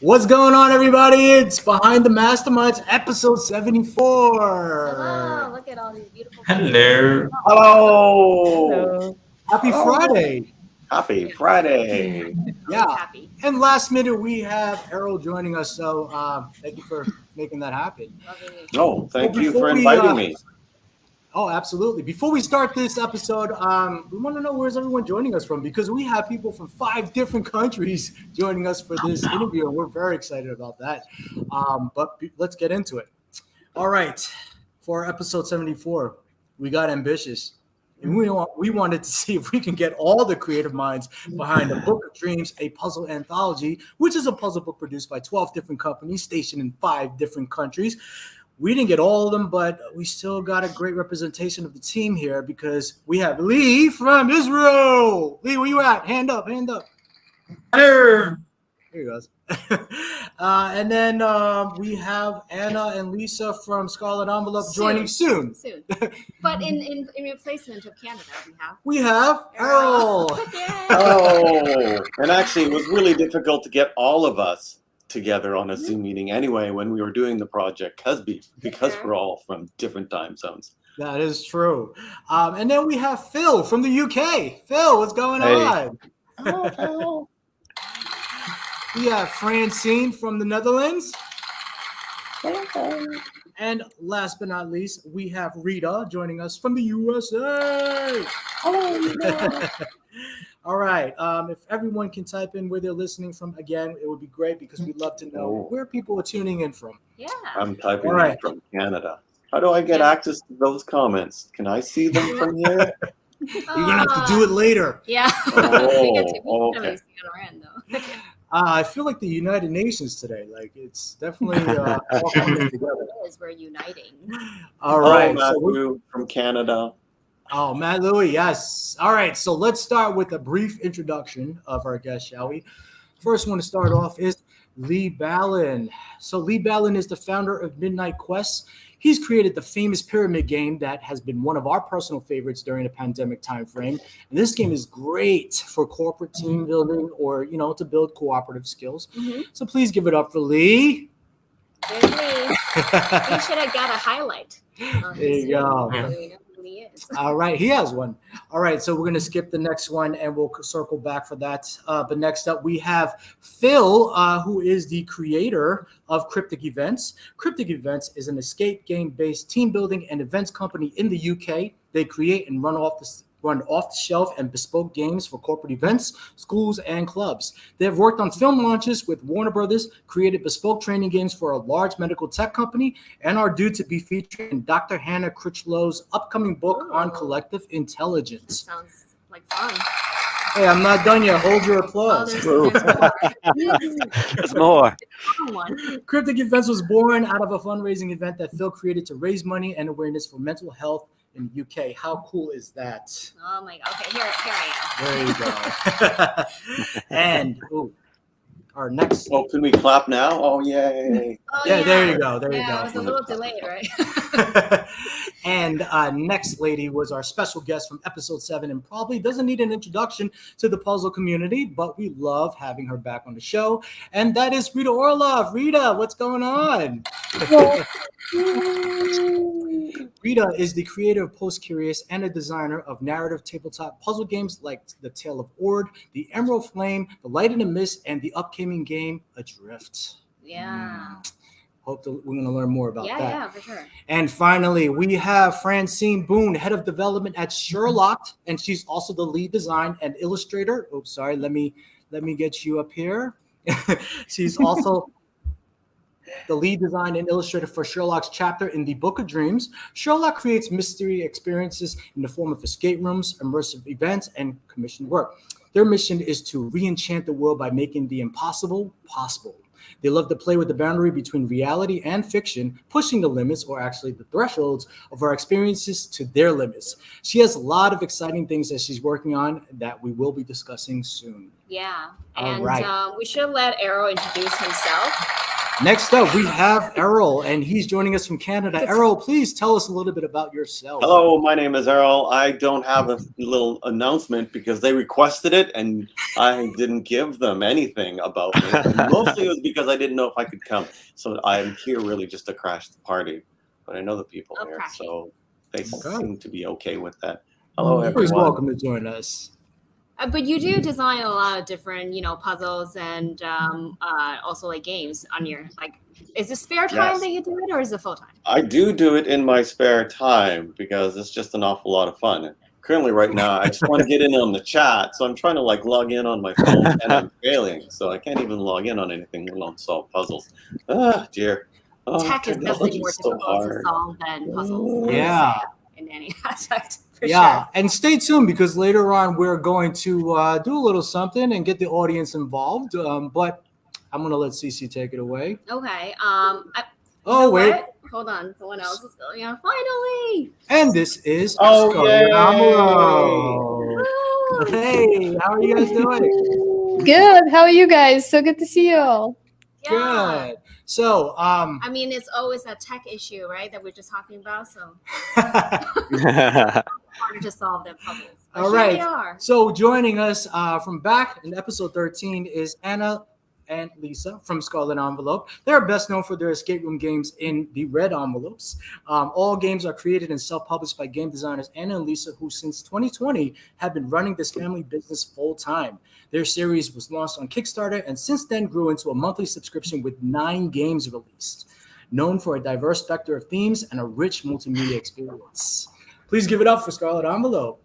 What's going on, everybody? It's Behind the Masterminds, episode 74. Hello, look at all these beautiful Hello. Hello. Happy Friday. Happy Friday. Yeah. Happy. And last minute, we have Errol joining us. So thank you for making that happen. Oh, thank you before for we, inviting me. Oh, absolutely. Before we start this episode, we want to know where's everyone joining us from, because we have people from 5 different countries joining us for this interview, and we're very excited about that. Let's get into it. All right. For episode 74, we got ambitious. And we wanted to see if we can get all the creative minds behind the Book of Dreams, a puzzle anthology, which is a puzzle book produced by 12 different companies stationed in 5 different countries. We didn't get all of them, but we still got a great representation of the team here because we have Lee from Israel. Lee, where you at? Hand up, hand up. Hello. Here he goes. And then we have Anna and Lisa from Scarlet joining soon. But in replacement of Canada, We have Errol. Oh, and actually, it was really difficult to get all of us together on a Zoom meeting anyway when we were doing the project because we're all from different time zones. That is true. And then we have Phil from the UK. Phil, what's going on? Oh, We have Francine from the Netherlands. And last but not least, we have Rita joining us from the USA. All right. If everyone can type in where they're listening from, again, it would be great because we'd love to know where people are tuning in from. Yeah. I'm typing All right. from Canada. How do I get access to those comments? Can I see them from here? You're going to have to do it later. Yeah. Oh, okay. I feel like the United Nations today. Like, it's definitely all coming together. We're uniting. All right. Matthew from Canada. Oh, Matt Louie, yes. All right, so let's start with a brief introduction of our guest, shall we? First one to start off is Lee Ballan. So Lee Ballan is the founder of Midnight Quests. He's created the famous pyramid game that has been one of our personal favorites during the pandemic timeframe. And this game is great for corporate team building or, to build cooperative skills. Mm-hmm. So please give it up for Lee. There's Lee. He should have got a highlight. There you go. All right, he has one. All right, so we're going to skip the next one and we'll circle back for that. But next up, we have Phil, who is the creator of Cryptic Events. Cryptic Events is an escape game-based team building and events company in the UK. They create and run off-the-shelf and bespoke games for corporate events, schools, and clubs. They have worked on film launches with Warner Brothers, created bespoke training games for a large medical tech company, and are due to be featured in Dr. Hannah Critchlow's upcoming book on collective intelligence. That sounds like fun. Hey, I'm not done yet. Hold your applause. There's more. Cryptic Events was born out of a fundraising event that Phil created to raise money and awareness for mental health in the UK. How cool is that? Oh my God. Okay, here I am. There you go. And our next. Oh, can we clap now? Oh, yay. Oh, yeah, there you go. There you go. It was a little delayed, right? And next lady was our special guest from episode 7 and probably doesn't need an introduction to the puzzle community, but we love having her back on the show. And that is Rita Orlov. Rita, what's going on? Rita is the creator of PostCurious and a designer of narrative tabletop puzzle games like The Tale of Ord, The Emerald Flame, The Light in the Mist, and the upcoming game Adrift. Yeah. Hope we're going to learn more about that. Yeah, for sure. And finally, we have Francine Boon, head of development at Sherlocked, and she's also the lead design and illustrator. Oops, sorry. Let me get you up here. She's also the lead design and illustrator for Sherlock's chapter in the Book of Dreams. Sherlock creates mystery experiences in the form of escape rooms, immersive events, and commissioned work. Their mission is to re-enchant the world by making the impossible possible. They love to play with the boundary between reality and fiction, pushing the limits, or actually the thresholds, of our experiences to their limits. She has a lot of exciting things that she's working on that we will be discussing soon. Yeah, All and right. we should let Arrow introduce himself. Next up, we have Errol, and he's joining us from Canada. Errol, please tell us a little bit about yourself. Hello, my name is Errol. I don't have a little announcement because they requested it and I didn't give them anything about me. Mostly it was because I didn't know if I could come. So I'm here really just to crash the party. But I know the people here, so they seem to be okay with that. Hello, everyone. You're welcome to join us. But you do design a lot of different, puzzles and also like games on your Is it spare time that you do it, or is it full time? I do it in my spare time because it's just an awful lot of fun. Currently, right now, I just want to get in on the chat, so I'm trying to log in on my phone, and I'm failing, so I can't even log in on anything, let alone solve puzzles. Ah, dear. Oh, Tech is definitely more difficult to solve than puzzles. Yeah. In any aspect. Yeah, and stay tuned because later on we're going to do a little something and get the audience involved. But I'm gonna let Cece take it away. Okay. Wait. What? Hold on. Someone else is going on. Finally. And this is Scarlet. Hey, how are you guys doing? Good. How are you guys? So good to see you all. Yeah. Good. So, it's always a tech issue, right? That we're just talking about. So harder to solve than puzzles. But all right. They are. So joining us from back in episode 13 is Anna and Lisa from Scarlet Envelope. They're best known for their escape room games in the red envelopes. All games are created and self-published by game designers Anna and Lisa, who since 2020 have been running this family business full-time. Their series was launched on Kickstarter and since then grew into a monthly subscription with 9 games released, known for a diverse spectrum of themes and a rich multimedia experience. Please give it up for Scarlet Envelope.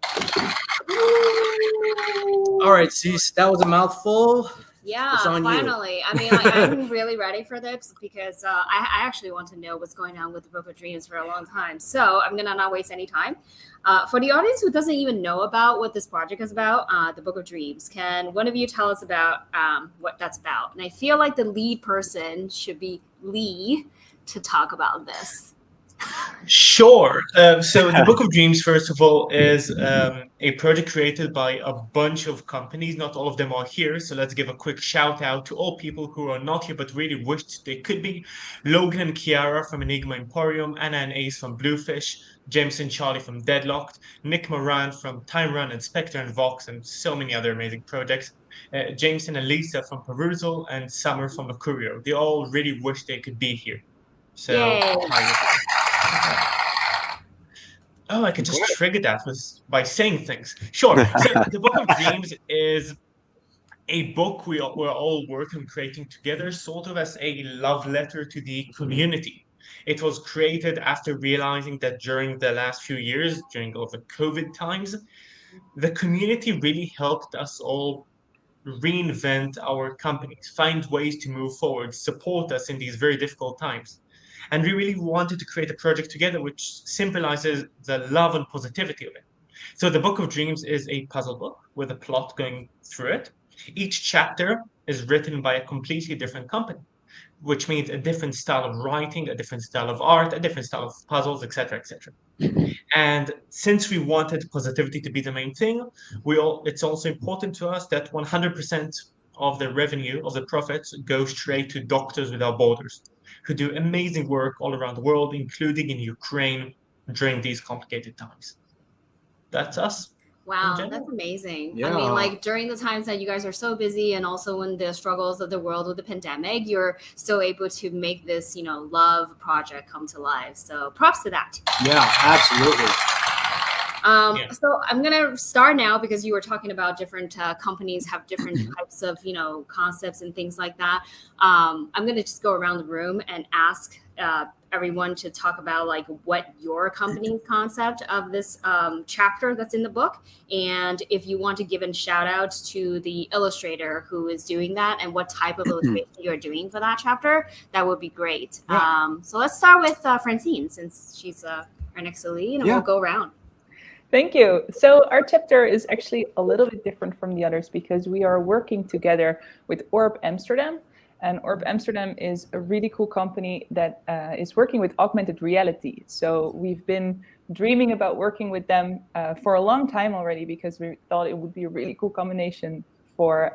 All right, Cease, that was a mouthful. Yeah, finally. I'm really ready for this because I actually want to know what's going on with the Book of Dreams for a long time. So I'm going to not waste any time. For the audience who doesn't even know about what this project is about, the Book of Dreams, can one of you tell us about what that's about? And I feel like the lead person should be Lee to talk about this. Sure. So the Book of Dreams, first of all, is a project created by a bunch of companies. Not all of them are here. So let's give a quick shout out to all people who are not here but really wished they could be. Logan and Kiara from Enigma Emporium, Anna and Ace from Bluefish, James and Charlie from Deadlocked, Nick Moran from Time Run and Spectre and Vox, and so many other amazing projects. James and Elisa from Perusal, and Summer from Mercurio. They all really wish they could be here. So, I could just trigger that by saying things. Sure. So the Book of Dreams is a book we're all working on creating together, sort of as a love letter to the community. It was created after realizing that during the last few years, during all the COVID times, the community really helped us all reinvent our companies, find ways to move forward, support us in these very difficult times. And we really wanted to create a project together which symbolizes the love and positivity of it. So the Book of Dreams is a puzzle book with a plot going through it. Each chapter is written by a completely different company, which means a different style of writing, a different style of art, a different style of puzzles, etc., etc. And since we wanted positivity to be the main thing, it's also important to us that 100% of the revenue, of the profits, go straight to Doctors Without Borders, who do amazing work all around the world, including in Ukraine during these complicated times. That's us. Wow, that's amazing. Yeah. During the times that you guys are so busy and also in the struggles of the world with the pandemic, you're still able to make this, love project come to life. So props to that. Yeah, absolutely. So I'm going to start now because you were talking about different companies have different types of, concepts and things like that. I'm going to just go around the room and ask everyone to talk about what your company's concept of this chapter that's in the book. And if you want to give a shout out to the illustrator who is doing that and what type of illustration you're doing for that chapter, that would be great. Yeah. So let's start with Francine since she's our next to lead and we'll go around. Thank you. So our chapter is actually a little bit different from the others because we are working together with Orb Amsterdam. And Orb Amsterdam is a really cool company that is working with augmented reality. So we've been dreaming about working with them for a long time already because we thought it would be a really cool combination for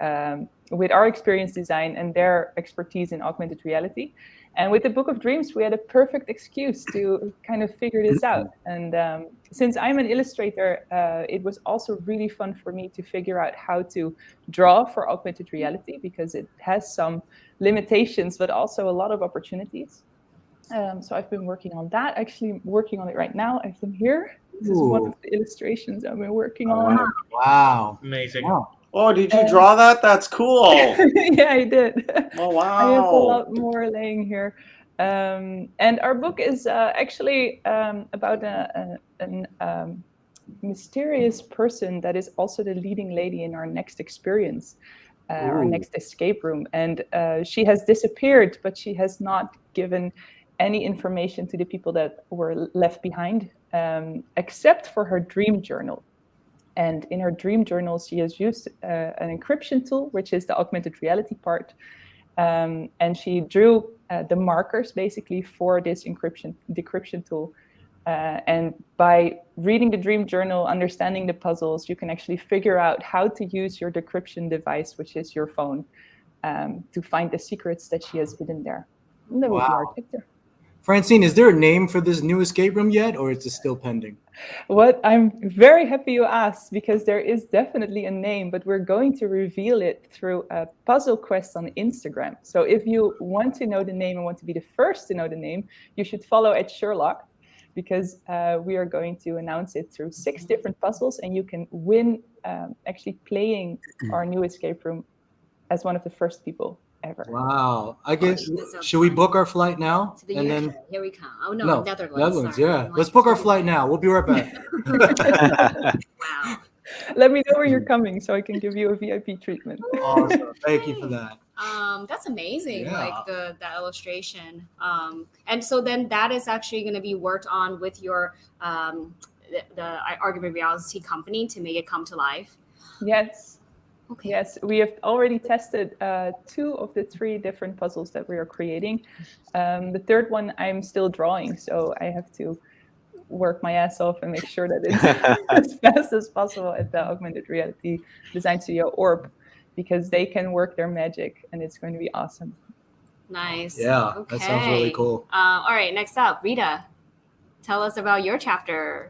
with our experience design and their expertise in augmented reality. And with the Book of Dreams, we had a perfect excuse to kind of figure this out. And since I'm an illustrator, it was also really fun for me to figure out how to draw for augmented reality, because it has some limitations, but also a lot of opportunities. So I've been working on that, actually working on it right now. I have them here. This is one of the illustrations I've been working on. Wow. Amazing. Wow. Oh, did you draw that? That's cool. Yeah, I did. Oh, wow. I have a lot more laying here. And our book is actually about a mysterious person that is also the leading lady in our next experience, our next escape room. And she has disappeared, but she has not given any information to the people that were left behind, except for her dream journal. And in her dream journal, she has used an encryption tool, which is the augmented reality part. And she drew the markers basically for this decryption tool. And by reading the dream journal, understanding the puzzles, you can actually figure out how to use your decryption device, which is your phone, to find the secrets that she has hidden there. And that will be our picture. Francine, is there a name for this new escape room yet, or is it still pending? What I'm very happy you asked, because there is definitely a name, but we're going to reveal it through a puzzle quest on Instagram. So if you want to know the name and want to be the first to know the name, you should follow at Sherlocked, because we are going to announce it through 6 different puzzles, and you can win actually playing our new escape room as one of the first people ever. Wow. I guess, should we book our flight now? To the And UK. then Here we come. Oh, no, Netherlands. Sorry. Yeah. Let's book our flight now. We'll be right back. Wow. Let me know where you're coming so I can give you a VIP treatment. Awesome. Thank you for that. That's amazing. Yeah. Like that illustration. And so then that is actually going to be worked on with your the argument reality company to make it come to life. Yes. Okay. Yes, we have already tested 2 of the 3 different puzzles that we are creating. The third one I'm still drawing, so I have to work my ass off and make sure that it's as fast as possible at the augmented reality design studio Orb, because they can work their magic and it's going to be awesome. Nice. Yeah, Okay. that sounds really cool. All right, next up, Rita. Tell us about your chapter.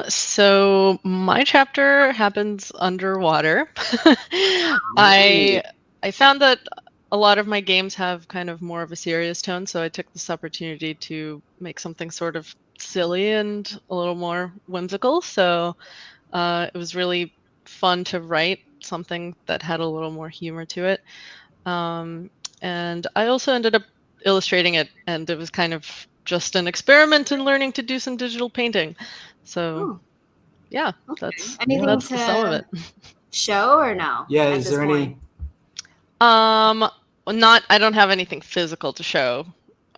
So my chapter happens underwater. I found that a lot of my games have kind of more of a serious tone, so I took this opportunity to make something sort of silly and a little more whimsical. So it was really fun to write something that had a little more humor to it. And I also ended up illustrating it, and it was kind of just an experiment in learning to do some digital painting. So yeah, that's the sum of it. Show or no? Yeah, is there any? I don't have anything physical to show.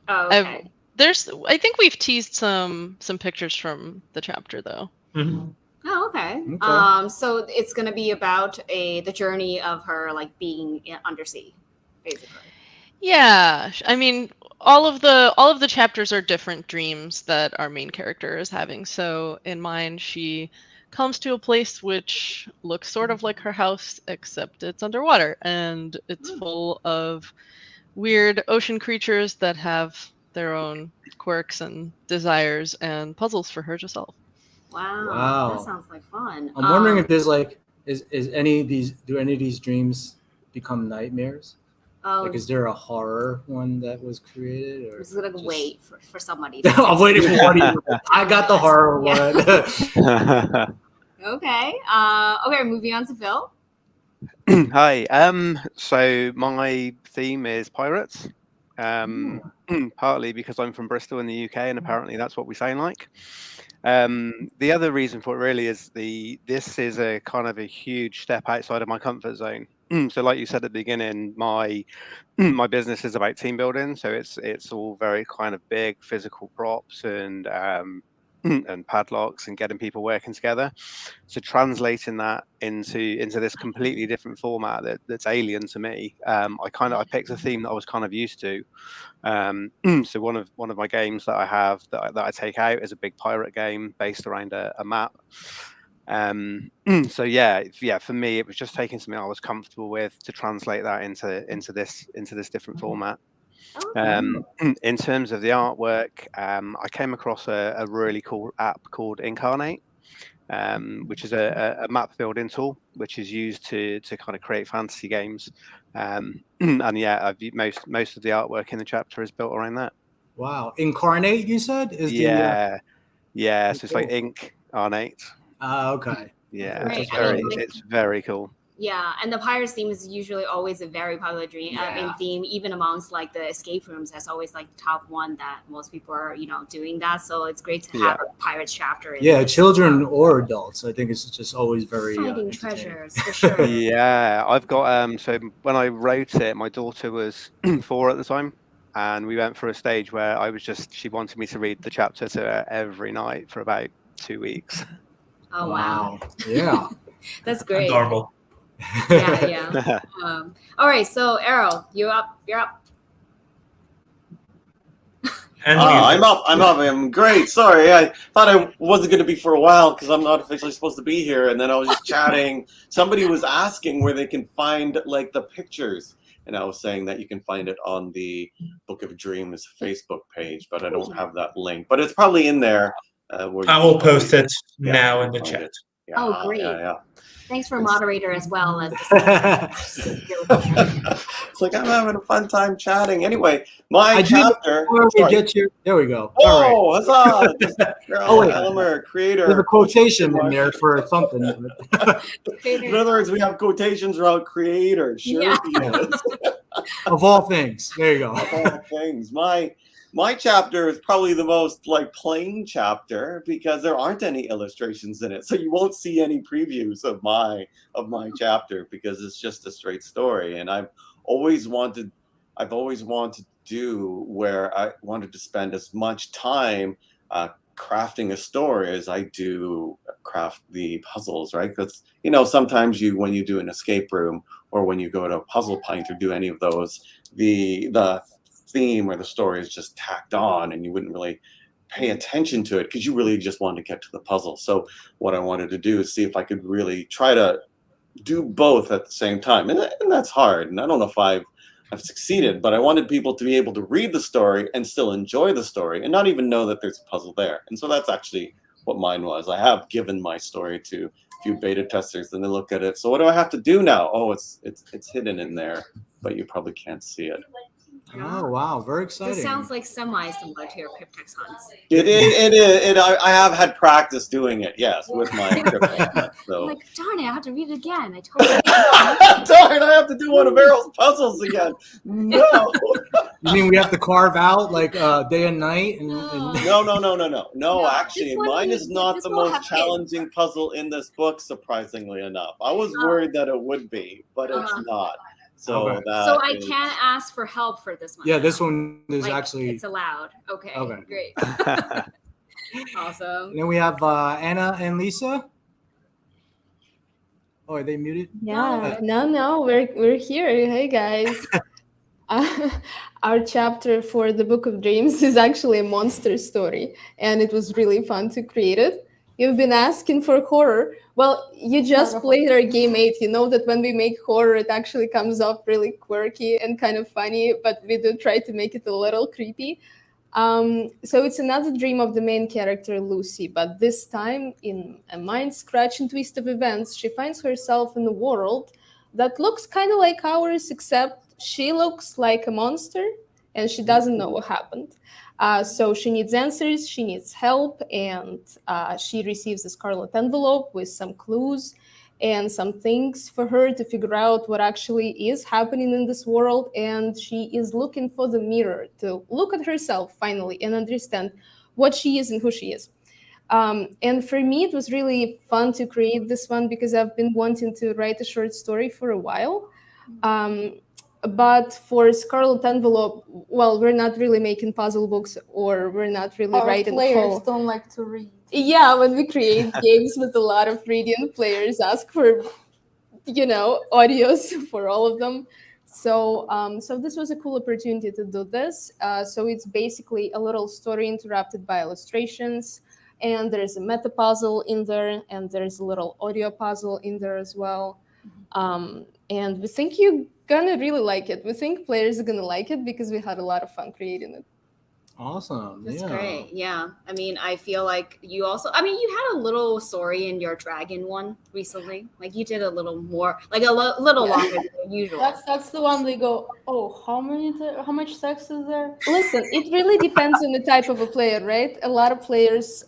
Oh, okay. I think we've teased some pictures from the chapter though. Mm-hmm. Oh, okay. So it's gonna be about the journey of her like being undersea, basically. Yeah, I mean, all of the chapters are different dreams that our main character is having. So in mine, she comes to a place which looks sort of like her house, except it's underwater, and it's full of weird ocean creatures that have their own quirks and desires and puzzles for her to solve. Wow. That sounds like fun. I'm wondering if there's like, do any of these dreams become nightmares? Like, is there a horror one that was created? Or just gonna wait for somebody. I'm waiting for one. I got the horror one. Okay. Okay, moving on to Phil. Hi. So my theme is pirates. Partly because I'm from Bristol in the UK, and apparently that's what we sound like. The other reason for it really is this is a kind of a huge step outside of my comfort zone. So like you said at the beginning, my business is about team building, so it's all very kind of big physical props and padlocks and getting people working together. So translating that into this completely different format that's alien to me, I picked a theme that I was kind of used to. So one of my games that I have that I take out is a big pirate game based around a map. So yeah, for me, it was just taking something I was comfortable with to translate that into this different format. In terms of the artwork, I came across a really cool app called Incarnate, which is a map building tool which is used to kind of create fantasy games. And yeah, most of the artwork in the chapter is built around that. Wow, Incarnate, you said? So it's like Incarnate. Okay. Yeah, it's very cool. Yeah, and the Pirates theme is usually always a very popular theme, even amongst like the escape rooms. That's always like the top one that most people are, doing that. So it's great to have a Pirates chapter. Children or adults. I think it's just always very finding treasures for sure. Yeah, I've got so when I wrote it, my daughter was 4 at the time, and we went for a stage where she wanted me to read the chapter to her every night for about 2 weeks. Oh wow! Yeah, that's great. Adorable. Yeah. All right, so Errol, you're up. And I'm up. I'm great. Sorry, I thought I wasn't going to be for a while because I'm not officially supposed to be here. And then I was just chatting. Somebody was asking where they can find like the pictures, and I was saying that you can find it on the Book of Dreams Facebook page, but I don't have that link. But it's probably in there. I will post it now in the chat. Yeah, great. Yeah. Thanks for moderator as well. It's like I'm having a fun time chatting. Anyway, my chapter. There we go. Oh, huzzah! Elmer, creator. There's a quotation in there for something. In other words, we have quotations around creator. Sure. Yeah. Of all things. There you go. Of all things. My chapter is probably the most like plain chapter because there aren't any illustrations in it, so you won't see any previews of my chapter because it's just a straight story. And I've always wanted to do where I wanted to spend as much time crafting a story as I do craft the puzzles, right? Because sometimes when you do an escape room or when you go to a puzzle pint or do any of those, the theme or the story is just tacked on and you wouldn't really pay attention to it because you really just want to get to the puzzle. So what I wanted to do is see if I could really try to do both at the same time, and that's hard, and I don't know if I've succeeded, but I wanted people to be able to read the story and still enjoy the story and not even know that there's a puzzle there. And so that's actually what mine was. I have given my story to a few beta testers and they look at it. So what do I have to do now? Oh, it's hidden in there, but you probably can't see it. Oh wow, very exciting. This sounds like similar to your Cryptic hunts. It is. I have had practice doing it, yes, with my Cryptic hunts. So. I'm like, darn it, I have to read it again. I totally darn, I have to do one of Errol's puzzles again. No. You mean we have to carve out like day and night? No, actually, mine is not the most challenging puzzle in this book, surprisingly enough. I was worried that it would be, but it's not. So I can't ask for help for this one. Yeah, this one is actually it's allowed. Okay. Great. Awesome. And then we have Anna and Lisa. Oh, are they muted? Yeah. No, we're here. Hey guys. Our chapter for the Book of Dreams is actually a monster story, and it was really fun to create it. You've been asking for horror. Well, you just played our game 8. You know that when we make horror, it actually comes off really quirky and kind of funny, but we do try to make it a little creepy. So it's another dream of the main character, Lucy, but this time, in a mind-scratching twist of events, she finds herself in a world that looks kind of like ours, except she looks like a monster, and she doesn't know what happened. So she needs answers, she needs help, and she receives a scarlet envelope with some clues and some things for her to figure out what actually is happening in this world. And she is looking for the mirror to look at herself finally and understand what she is and who she is. And for me, it was really fun to create this one because I've been wanting to write a short story for a while. But for Scarlet Envelope, well, we're not really making puzzle books, or we're not really writing. Players don't like to read. Yeah, when we create games with a lot of reading, players ask for, audios for all of them. So this was a cool opportunity to do this. So it's basically a little story interrupted by illustrations. And there's a meta puzzle in there, and there's a little audio puzzle in there as well. And we think you're gonna really like it. We think players are gonna like it because we had a lot of fun creating it. Awesome. That's yeah. great. Yeah. I mean, I feel like you also, I mean, you had a little story in your dragon one recently. Like you did a little more, like a little longer than usual. That's the one they go, oh, how much sex is there? Listen, it really depends on the type of a player, right? A lot of players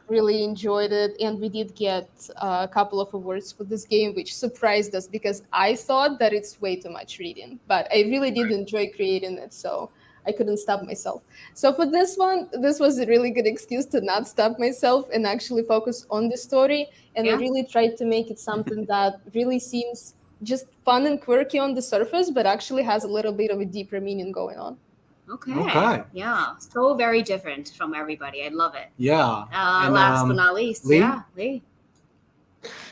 really enjoyed it, and we did get a couple of awards for this game, which surprised us because I thought that it's way too much reading, but I really did enjoy creating it, so I couldn't stop myself. So for this one, this was a really good excuse to not stop myself and actually focus on the story. And I really tried to make it something that really seems just fun and quirky on the surface, but actually has a little bit of a deeper meaning going on. Okay. Yeah. So very different from everybody. I love it. Yeah. Last but not least, Lee? yeah, Lee.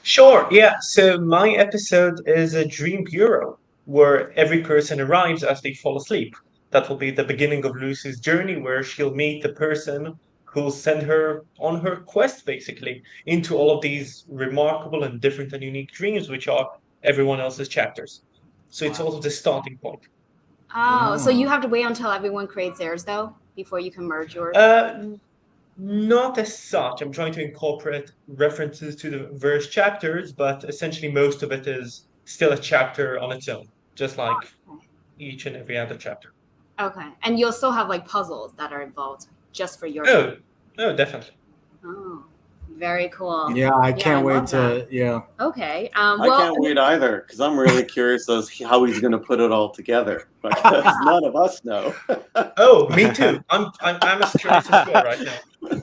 Sure, yeah. So my episode is a dream bureau where every person arrives as they fall asleep. That will be the beginning of Lucy's journey, where she'll meet the person who'll send her on her quest, basically, into all of these remarkable and different and unique dreams, which are everyone else's chapters. So it's also the starting point. Oh, so you have to wait until everyone creates theirs, though, before you can merge yours? Not as such. I'm trying to incorporate references to the various chapters, but essentially most of it is still a chapter on its own, just like each and every other chapter. Okay. And you'll still have like puzzles that are involved just for your Oh, definitely. Oh, very cool. Yeah, I can't wait to, Okay. I can't wait either, because I'm really curious as how he's going to put it all together. Because none of us know. Oh, me too. I'm as curious as well right now.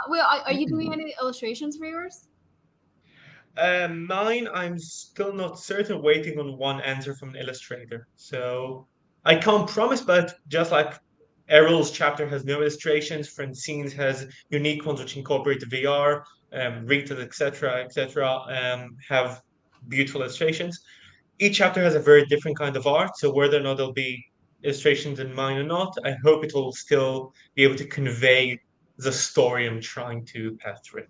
Well, are you doing any illustrations for yours? Mine, I'm still not certain, waiting on one answer from an illustrator. So I can't promise, but just like Errol's chapter has no illustrations, Francine's has unique ones which incorporate the VR, Rita's, etc., have beautiful illustrations. Each chapter has a very different kind of art, so whether or not there'll be illustrations in mine or not, I hope it will still be able to convey the story I'm trying to pass through.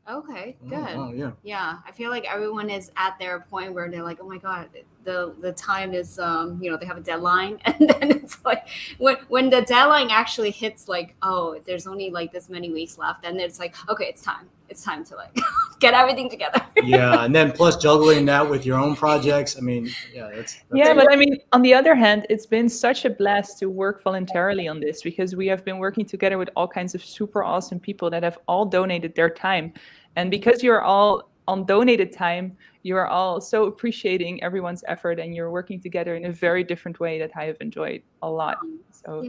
Okay, good. Oh, yeah. I feel like everyone is at their point where they're like, oh my god, the time is they have a deadline, and then it's like when the deadline actually hits, like, oh, there's only like this many weeks left, and it's like, okay, it's time to like get everything together. Yeah, and then plus juggling that with your own projects. I mean, that's but I mean, on the other hand, it's been such a blast to work voluntarily on this, because we have been working together with all kinds of super awesome people that have all donated their time. And because you're all on donated time, you are all so appreciating everyone's effort, and you're working together in a very different way that I have enjoyed a lot. So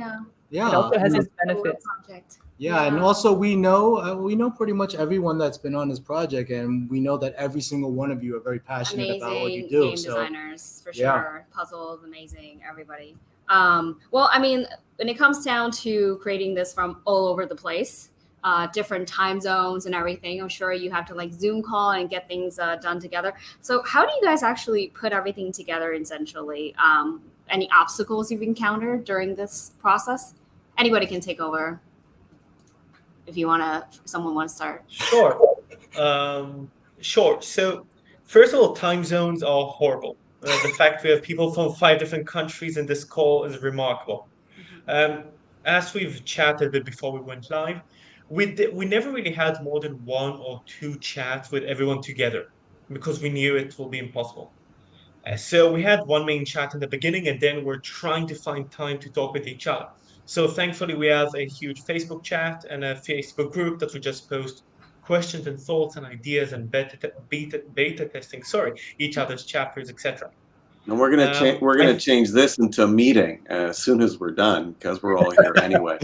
it also has its benefits. Yeah, and also we know pretty much everyone that's been on this project, and we know that every single one of you are very passionate about what you do. Game designers for sure, puzzles, amazing, everybody. Well, I mean, when it comes down to creating this from all over the place, different time zones and everything, I'm sure you have to like Zoom call and get things done together. So how do you guys actually put everything together essentially? Any obstacles you've encountered during this process? Anybody can take over if someone wants to start. Sure. So first of all, time zones are horrible. The fact we have people from 5 different countries in this call is remarkable. As we've chatted a bit before we went live, we never really had more than 1 or 2 chats with everyone together, because we knew it will be impossible. So we had one main chat in the beginning, and then we're trying to find time to talk with each other. So thankfully, we have a huge Facebook chat and a Facebook group that we just post questions and thoughts and ideas and beta testing. Each other's chapters, etc. And we're gonna change this into a meeting as soon as we're done, because we're all here anyway.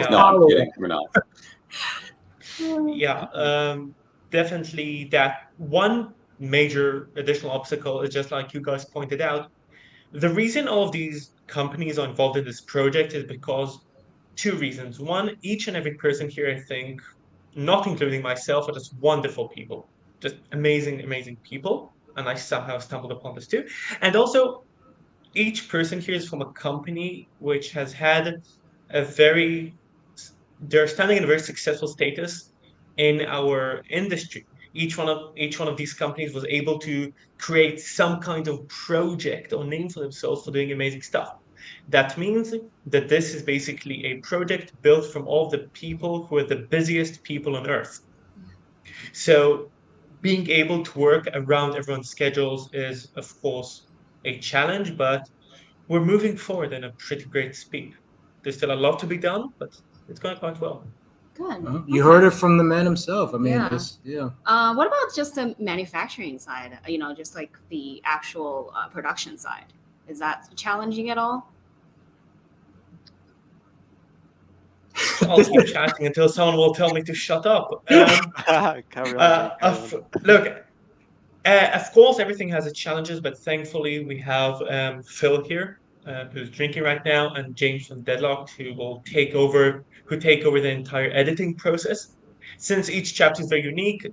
No, I'm kidding. We're not. Definitely that one major additional obstacle is just like you guys pointed out. The reason all of these companies are involved in this project is because 2 reasons. One, each and every person here, I think, not including myself, are just wonderful people, just amazing people. And I somehow stumbled upon this too. And also, each person here is from a company which has had a very they're standing in a very successful status in our industry. Each one of these companies was able to create some kind of project or name for themselves for doing amazing stuff. That means that this is basically a project built from all the people who are the busiest people on Earth. So being able to work around everyone's schedules is, of course, a challenge, but we're moving forward in a pretty great speed. There's still a lot to be done, but it's going quite well. Good. Well, you heard it from the man himself. I mean, Yeah. What about just the manufacturing side? Just like the actual production side. Is that challenging at all? I'll keep chatting until someone will tell me to shut up. Carry on. Look, of course, everything has its challenges, but thankfully we have Phil here, who's drinking right now, and James from Deadlocked, who will take over the entire editing process. Since each chapter is very unique,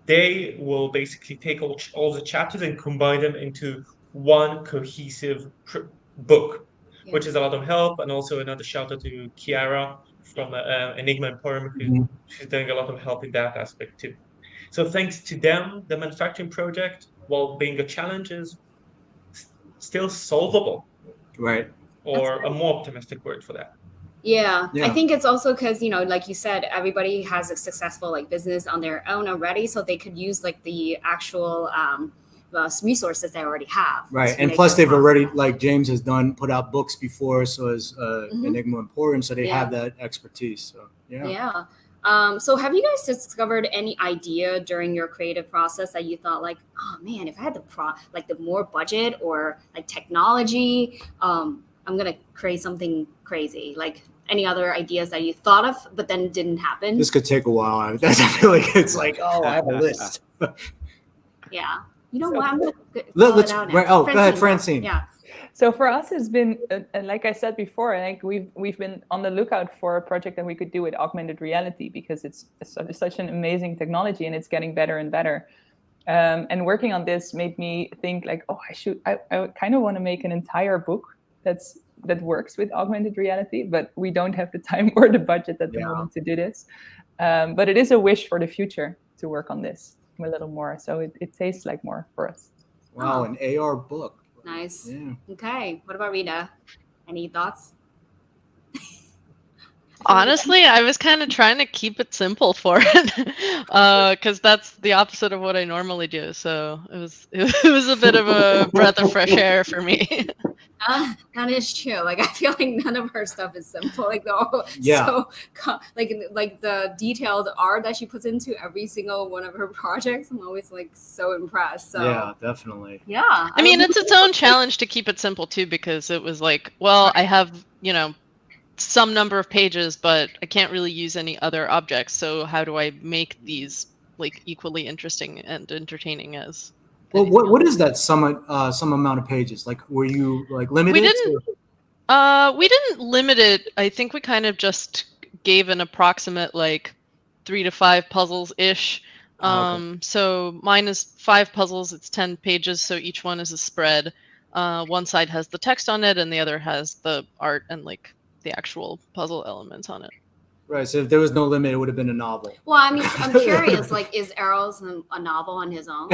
they will basically take all the chapters and combine them into one cohesive book, which is a lot of help. And also another shout out to Chiara from Enigma Emporium, she's doing a lot of help in that aspect too. So thanks to them, the manufacturing project, while being a challenge, is still solvable. Right. Or a more optimistic word for that. Yeah. I think it's also because, like you said, everybody has a successful business on their own already, so they could use the actual resources they already have. Right. And plus they've already, like James has put out books before, so has Enigma Emporium, so they have that expertise. So yeah. So have you guys discovered any idea during your creative process that you thought oh man, if I had the more budget or technology, I'm gonna create something crazy? Any other ideas that you thought of but then didn't happen? This could take a while. I feel like it's I have a list. Yeah. You know what? I'm gonna let's go ahead, Francine. Yeah. So for us, it's been, like I said before, we've been on the lookout for a project that we could do with augmented reality, because it's such an amazing technology and it's getting better and better. And working on this made me think I kind of want to make an entire book that works with augmented reality, but we don't have the time or the budget at the moment to do this. But it is a wish for the future to work on this a little more. So it tastes like more for us. Wow, an AR book. Nice. Yeah. Okay. What about Rita? Any thoughts? Honestly, I was kind of trying to keep it simple for it, because that's the opposite of what I normally do. So it was a bit of a breath of fresh air for me. That is true. I feel like none of her stuff is simple. The detailed art that she puts into every single one of her projects, I'm always so impressed. So yeah, definitely. Yeah. I mean, it's its own challenge to keep it simple too, because it was I have some number of pages, but I can't really use any other objects. So how do I make these equally interesting and entertaining as? Well, what is that some amount of pages? Were you limited? We didn't limit it. I think we kind of just gave an approximate 3 to 5 puzzles ish. Okay. So mine is 5 puzzles. It's 10 pages. So each one is a spread. One side has the text on it, and the other has the art and the actual puzzle elements on it. Right. So if there was no limit, it would have been a novel. Well, I mean, I'm curious. Is Arrows a novel on his own?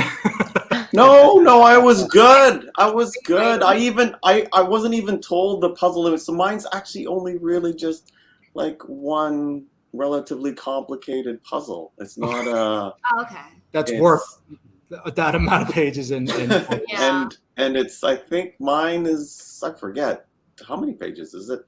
No, I was good. I wasn't even told the puzzle limit. So mine's actually only really just one relatively complicated puzzle. It's not a. Oh, okay. That's worth that amount of pages and it's, I think mine is, I forget how many pages is it.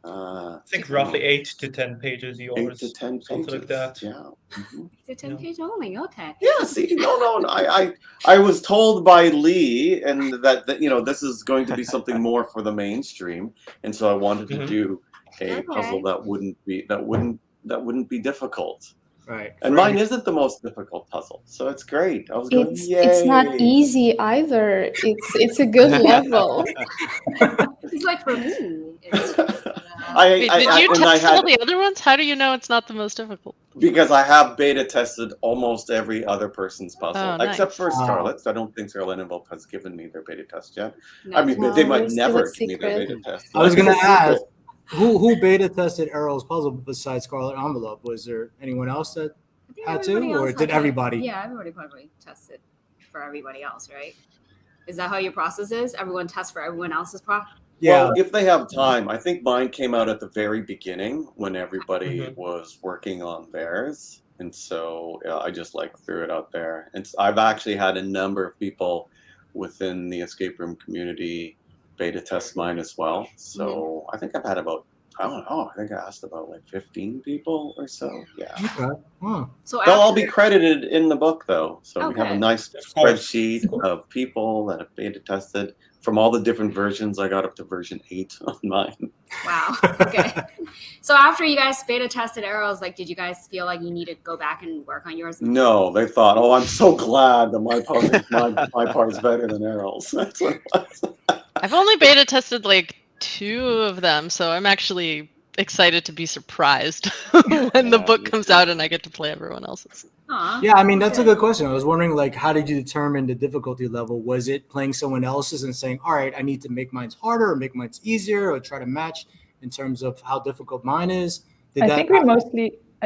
I think roughly 8 to 10 pages. 8 to 10 pages, something like that. Yeah. Mm-hmm. 8 to 10 page only. Okay. Yeah. See, no. I was told by Lee, and that this is going to be something more for the mainstream, and so I wanted to do a puzzle that wouldn't be difficult. Right. And mine isn't the most difficult puzzle, so it's great. I was going, yay. It's not easy either. It's a good level. It's for me. Did you test all the other ones? How do you know it's not the most difficult? Because I have beta tested almost every other person's puzzle, nice. except for Scarlet. So I don't think Scarlet has given me their beta test yet. No, I mean, they might never give me their beta test. I was going to ask. Who beta tested Errol's puzzle besides Scarlet Envelope? Was there anyone else that I think had to, everybody else or had did to- everybody? Yeah, everybody probably tested for everybody else, right? Is that how your process is? Everyone tests for everyone else's Yeah. Well, if they have time, I think mine came out at the very beginning when everybody Mhm. was working on theirs, and so I just like threw it out there. And I've actually had a number of people within the escape room community beta test mine as well. So I think I've had about, I don't know, I think I asked about like 15 people or so. Yeah. Okay. Huh. So They'll all after, be credited in the book though. So we have a Okay. nice Of course. spreadsheet of people that have beta tested from all the different versions. I got up to version 8 on mine. wow. Okay. So after you guys beta tested arrows, like, did you guys feel like you need to go back and work on yours? No, they thought, oh, I'm so glad that my part is better than Errol's. That's what it was. I've only beta tested like 2 of them, so I'm actually excited to be surprised when the Yeah, book me comes too. out and I get to play everyone else's. Aw. Yeah, I mean, that's a good question. I was wondering, like, how did you determine the difficulty level? Was it playing someone else's and saying, all right, I need to make mine harder or make mine easier or try to match in terms of how difficult mine is? I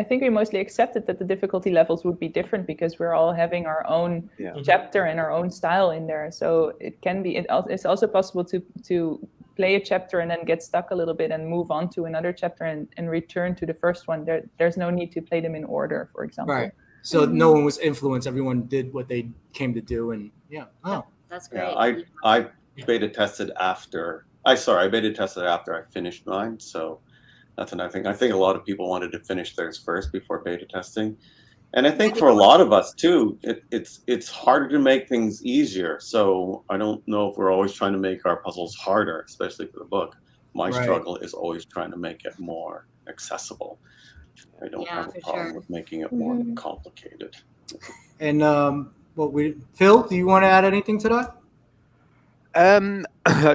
think we mostly accepted that the difficulty levels would be different because we're all having our own Yeah. chapter and our own style in there. So it can be. It's also possible to play a chapter and then get stuck a little bit and move on to another chapter and return to the first one. There's no need to play them in order, for example. Right. So no one was influenced. Everyone did what they came to do. And yeah. Oh, That's great. Yeah, I beta tested after. I beta tested after I finished mine. So that's another thing. I think a lot of people wanted to finish theirs first before beta testing. And I think for a lot of us too, it's harder to make things easier. So I don't know if we're always trying to make our puzzles harder, especially for the book. My Right. struggle is always trying to make it more accessible. I don't Yeah, have a for problem sure. with making it more Mhm. complicated. and Phil, do you want to add anything to that?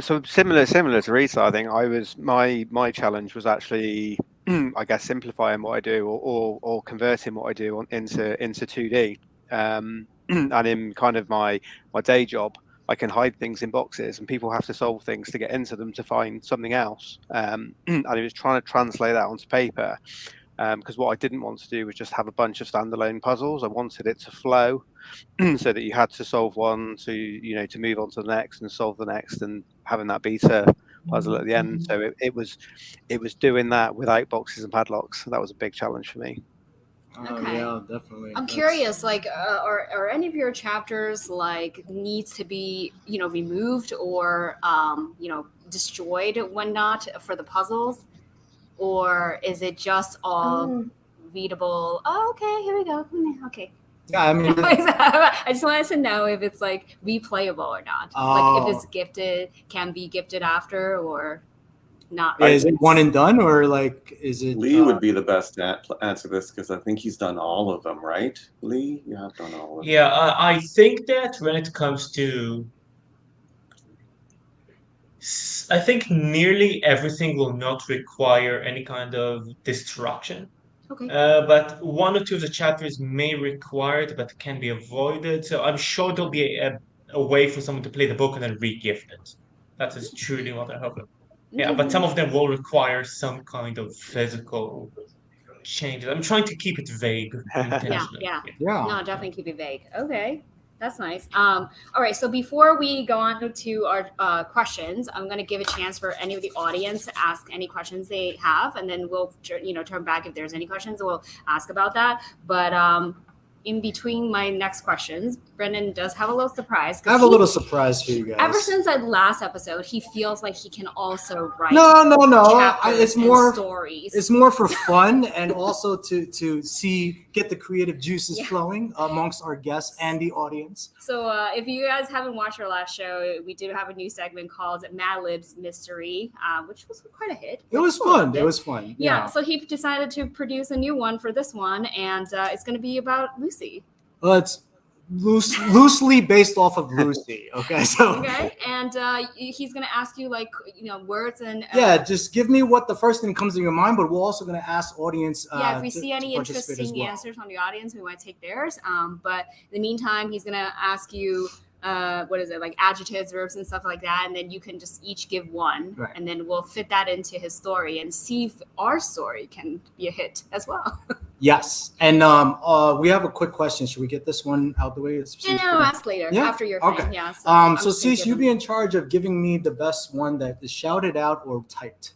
So similar to Rita, I think my challenge was actually, I guess, simplifying what I do or converting what I do into 2D. And in kind of my day job, I can hide things in boxes, and people have to solve things to get into them to find something else. And I was trying to translate that onto paper. Because what I didn't want to do was just have a bunch of standalone puzzles. I wanted it to flow, so that you had to solve one to move on to the next and solve the next, and having that beta puzzle at the end. So it was doing that without boxes and padlocks. That was a big challenge for me. Okay. Yeah, definitely. I'm curious, like, are any of your chapters like needs to be, removed or, destroyed when not for the puzzles? Or is it just all readable? Oh, okay, here we go. Okay. Yeah, I mean, I just wanted to know if it's like replayable or not. Like if it's gifted, can be gifted after or not. is it one and done or like is it? Lee would be the best to answer this because I think he's done all of them, right? Lee, you have done all of them. Yeah, I think that when it comes to, I think nearly everything will not require any kind of destruction. Okay. But 1 or 2 of the chapters may require it, but can be avoided. So I'm sure there'll be a way for someone to play the book and then re-gift it. That is truly what I hope. Yeah, but some of them will require some kind of physical changes. I'm trying to keep it vague intentionally. Yeah. Yeah. No, definitely keep it vague. Okay. That's nice. All right. So before we go on to our questions, I'm going to give a chance for any of the audience to ask any questions they have, and then we'll, turn back if there's any questions. We'll ask about that. But in between my next questions, Brendan does have a little surprise. I have a little surprise for you guys. Ever since that last episode, he feels like he can also write. No. chapters It's and more stories. It's more for fun and also to get the creative juices flowing amongst our guests and the audience. So if you guys haven't watched our last show, we did have a new segment called Mad Lib's Mystery, which was quite a hit. It was fun. It was fun. Yeah. So he decided to produce a new one for this one, and it's going to be about Lucy. Well, it's loosely based off of Lucy. Okay, so and he's going to ask you words and just give me what the first thing comes to your mind, but we're also going to ask audience. If we see any interesting answers from the audience, we might take theirs. But in the meantime, he's going to ask you what is it, like adjectives, verbs, and stuff like that, and then you can just each give one, Right. and then we'll fit that into his story and see if our story can be a hit as well. Yes. And we have a quick question. Should we get this one out the way? I'll ask later Yeah? after your Okay. thing. Yeah. So I'm just gonna Cease, give you him- be in charge of giving me the best one that is shouted out or typed.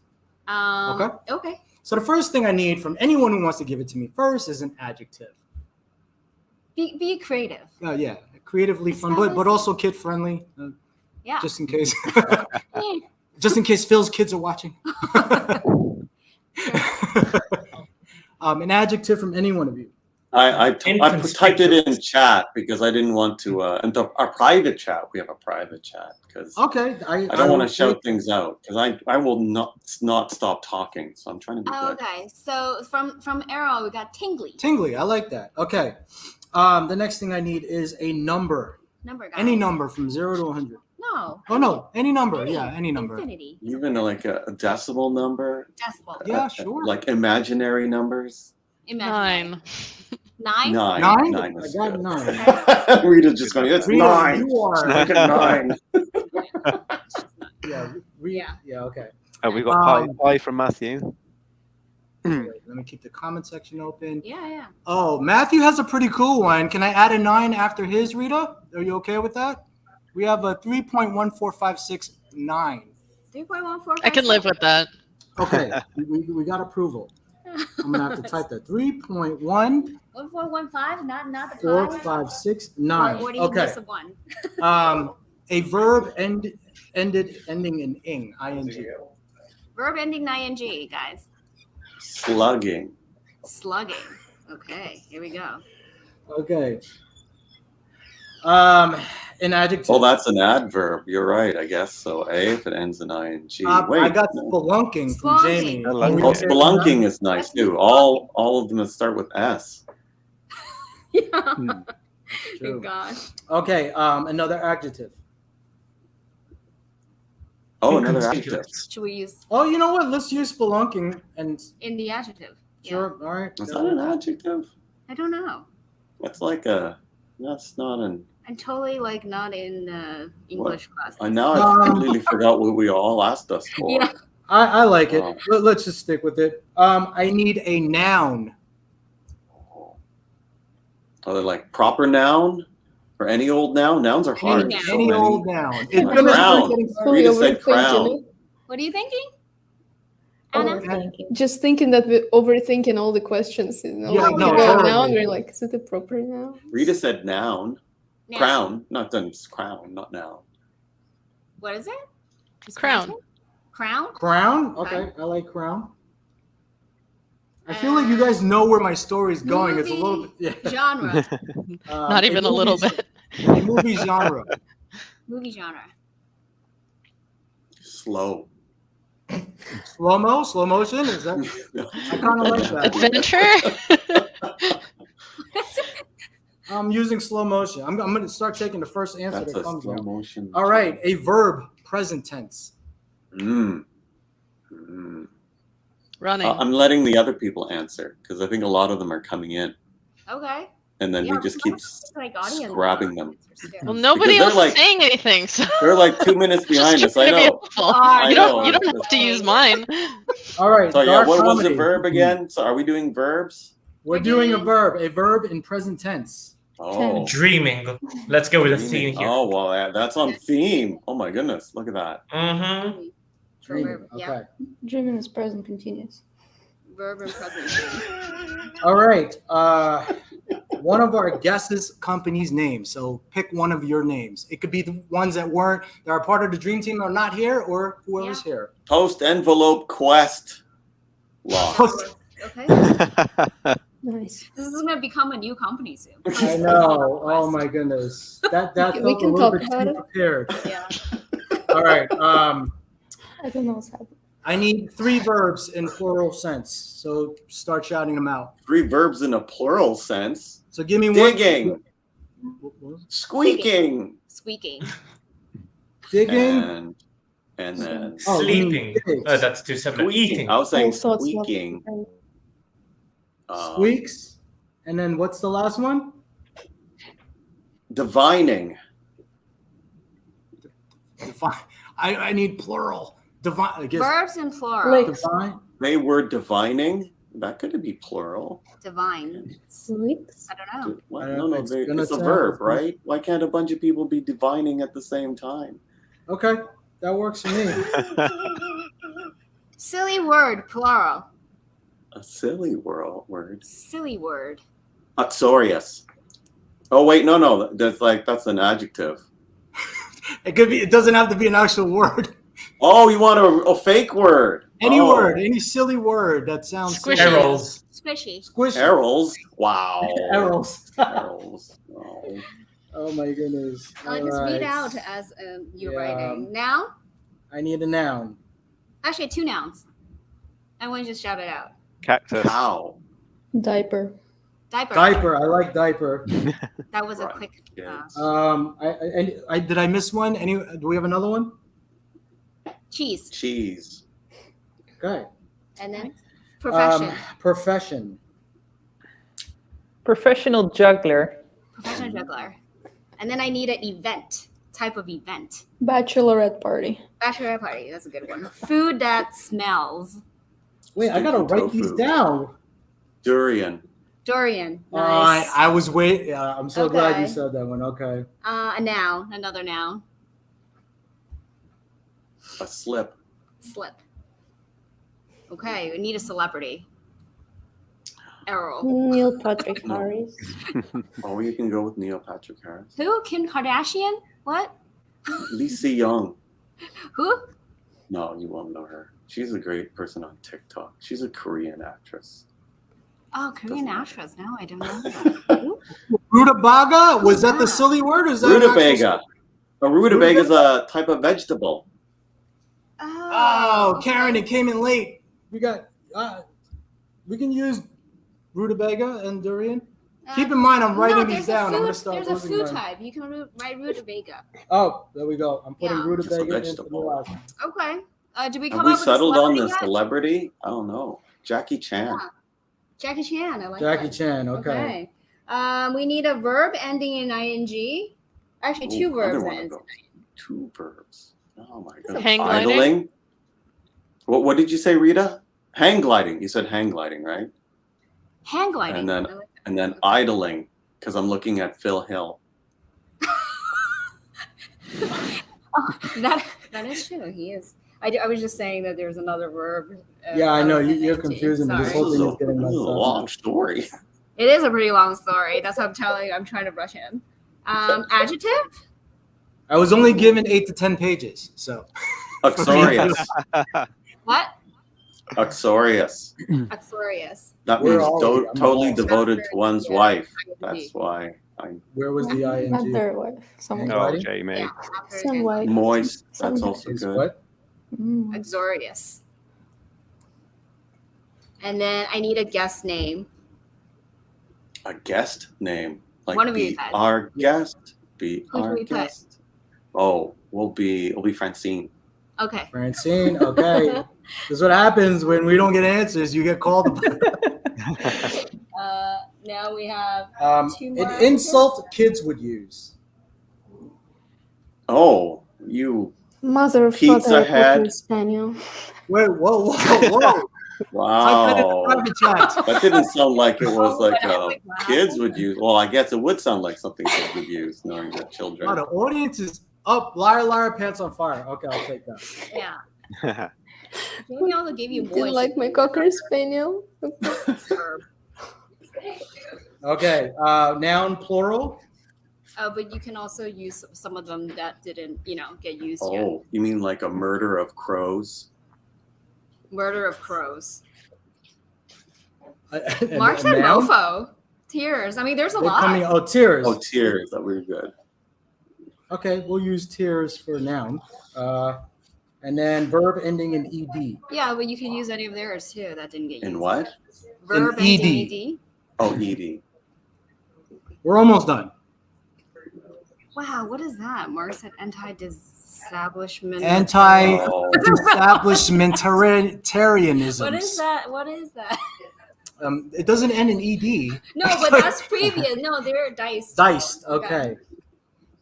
Okay. Okay. So the first thing I need from anyone who wants to give it to me first is an adjective. Be creative. Yeah, creatively fun, Spell but this. also kid friendly. Yeah. Just in case. Eh. Just in case Phil's kids are watching. An adjective from any one of you. I typed it in chat because I didn't want to. And our private chat, we have a private chat because Okay. I don't want to shout things out because I will not stop talking. So I'm trying to be good. Okay. So from Arrow, we got tingly. Tingly. I like that. Okay. The next thing I need is a number. Number guys. Any number from 0 to 100. No. Oh, no. Any number. Any. Yeah, any number. Infinity. Even like a decimal number. Decimal. Yeah, sure. Like imaginary numbers. Imaginary. 9. 9. Nine? Nine I is got good. 9. Rita's just going, it's Rita, 9. you are. Look at 9. Yeah. Yeah, okay. We got Um, pie from Matthew. Wait, let me keep the comment section open. Yeah. Oh, Matthew has a pretty cool one. Can I add a 9 after his, Rita? Are you okay with that? We have a 3.14569. 3.14. I can live with that. Okay, we got approval. I'm gonna have to type that. 3.14569. 1415. Not the 5. Or do you miss a 1? A verb ending in ing. Verb ending ing, guys. Slugging. Slugging. Okay, here we go. Okay. An adjective. Well, that's an adverb. You're right, I guess. So A if it ends in ing. Wait, I got no. spelunking from Spelunking. Jamie. I like Oh, it. spelunking is nice too. All of them that start with S. Yeah. True. Oh gosh. Okay, another adjective. Oh, another adjective. Should we use Oh, you know what? Let's use spelunking and in the adjective? Yeah. sure. All right. Is that an adjective? I don't know. That's like a. That's not an. I'm totally like not in English class. I now I completely forgot what we all asked us for. Yeah. I like it. Oh. Let's just stick with it. I need a noun. Are they like proper noun or any old noun? Nouns are hard. Any There's so Any many. old noun. It's Like gonna crown. start getting Fully Rita said overthinking crown. it. What are you thinking? Oh, Anna? Just thinking that we're overthinking all the questions. You know? Yeah, Like, no, you go totally. now, we're like, is it a proper noun? Rita said noun. Now. Crown. Not done. It's crown, not noun. What is it? Just Crown. pronounce it? Crown? Crown. Okay, I like crown. I feel like you guys know where my story's going. It's a little bit. Yeah. Genre. Not even a little bit. A movie genre. Movie genre. Slow. Slow motion. Is that? I kind of like that. Adventure? I'm using slow motion. I'm going to start taking the first answer That's that a comes slow out. motion. All right, a verb, present tense. Mm. Running. I'm letting the other people answer because I think a lot of them are coming in, Okay. and then Yeah, we just some keep of us, like, audience grabbing them. Well, nobody they're else like- is saying anything, so They're like 2 minutes behind just us. I trying to be know. helpful. I You don't. know. You don't have to use mine. All right. So yeah, dark what was the comedy. verb again? So are we doing verbs? We're doing a verb in present tense. Oh, Dreaming. Let's go with a dreaming. theme here. Oh well, that's on theme. Oh my goodness, look at that. Mm-hmm. Dreaming. Yeah. Okay. Dreaming is present continuous. Verb and present. All right. One of our guesses company's name. So pick one of your names. It could be the ones that are part of the dream team are not here, or whoever's here. Post envelope quest. Wow. Okay. Nice. This is going to become a new company soon. I know. Oh my goodness. That We felt a can little talk bit about too it. prepared. Yeah. All right. I don't know what's happening. I need 3 verbs in plural sense. So start shouting them out. 3 verbs in a plural sense. So give me Digging, one. squeaking, Squeaking. Digging. and then Oh, Sleeping. pigs. That's too simple. Eating. I was saying All thoughts love squeaking. and- Squeaks. And then what's the last one? Divining. Divine. I need plural. Divine. I guess. Verbs in plural. Like Divine. They were divining. That could be plural. Divine. slicks. I don't know. What? I don't No, know, no, it's they, gonna it's a sound- verb, right? Why can't a bunch of people be divining at the same time? Okay, that works for me. Silly word, plural. A silly word. Silly word. Uxorious. Oh wait, no. That's an adjective. It could be. It doesn't have to be an actual word. Oh, you want a fake word? Any Oh. word, any silly word that sounds Squishy. silly. Errors. Squishy. Squish. Errors. Wow. Errors. Errors. Oh. Oh my goodness. Just All read right. out as you're Yeah. writing. Noun? I need a noun. Actually, 2 nouns. I want to just shout it out. Cactus. Cow. Diaper. Diaper. Diaper. I like diaper. That was a Right. quick. Yes. I did I miss one? Do we have another one? Cheese. Cheese. Okay. And then profession. Profession. Professional juggler. Professional juggler. And then I need an event. Type of event. Bachelorette party. Bachelorette party. That's a good one. Food that smells. Wait, I gotta Stinky write these tofu. down. Durian. Durian. Nice. I was waiting. I'm so glad you Okay. said that one. Okay. A noun. Another noun. A slip. Slip. Okay, we need a celebrity. Errol. Neil Patrick Harris. Oh, you can go with Neil Patrick Harris. Who? Kim Kardashian? What? Lisa Young. Who? No, you won't know her. She's a great person on TikTok. She's a Korean actress. Oh, Korean Doesn't matter. actress. No, I don't know that. Rutabaga? Was that the silly word? Or is that an actual- Rutabaga. A rutabaga is a type of vegetable. Oh, Karen, it came in late. We got. We can use rutabaga and durian. Keep in mind, I'm writing these down. I'm gonna start There's a losing food mine. type. You can write rutabaga. Oh, there we go. I'm putting Yeah. rutabaga Just a into the vegetable. last. Okay. Did we come Have we up with settled on the yet? celebrity? I don't know. Jackie Chan. Yeah. Jackie Chan. I like Jackie that. Chan. Okay. We need a verb ending in ing. Actually, Ooh, 2 other verbs one of end. those. 2 verbs. Oh my god. Hang gliding? Idling. What did you say, Rita? Hang gliding. You said hang gliding, right? Hang gliding. And then- I like And then idling, because I'm looking at Phil Hill. that. That is true. He is. I was just saying that there's another verb. Yeah, I know. other than You're ing. confusing me. This Sorry. whole This thing is is getting a messed up. long story. It is a pretty long story. That's what I'm telling you. I'm trying to rush him. Adjective? I was only given 8 to 10 pages, so. Uxorious. What? Uxorious. Uxorious. That We're means all- I'm totally all- devoted to one's Yeah, wife. ING. That's why Where was the ing? Other wife. Some Hang Oh, gliding? Jamie. Yeah, after Some ing. white. moist. That's Some- also Is good. what? Uxorious. And then I need a guest name. A guest name. Like One of you be said. our guest. Be Who do our we put? guest. Oh, we'll be Francine. Okay. Francine. Okay. This is what happens when we don't get answers. You get called. Now we have 2 more. An insult kids would use. Oh, you Mother, Pizza father, Hut. Cocker Spaniel. Wait, whoa. wow. Private chat. That didn't sound like it was like But I was like, wow. kids would use. Well, I guess it would sound like something kids would use, knowing that Oh, children. the audience is up. Liar, pants on fire. Okay, I'll take that. Yeah. Maybe I'll give you Do you more. like my Cocker Spaniel? verb. Okay, noun plural. But you can also use some of them that didn't, get used yet. Oh, you mean like a murder of crows? Murder of crows. And Mark a said noun? mofo. Tears. I mean, there's a They're lot. coming. Oh, tears. Oh, tears. That would be good. Okay, we'll use tears for noun. And then verb ending in ed. Yeah, but you can use any of theirs too. That didn't get used. In what? Verb In ending ed. Oh, ed. We're almost done. Wow, what is that? Mark said anti-disestablishment. Oh, Anti-establishmentarianism. What is that? What is that? It doesn't end in ed. No, but that's previous. No, they're diced. Diced. Okay.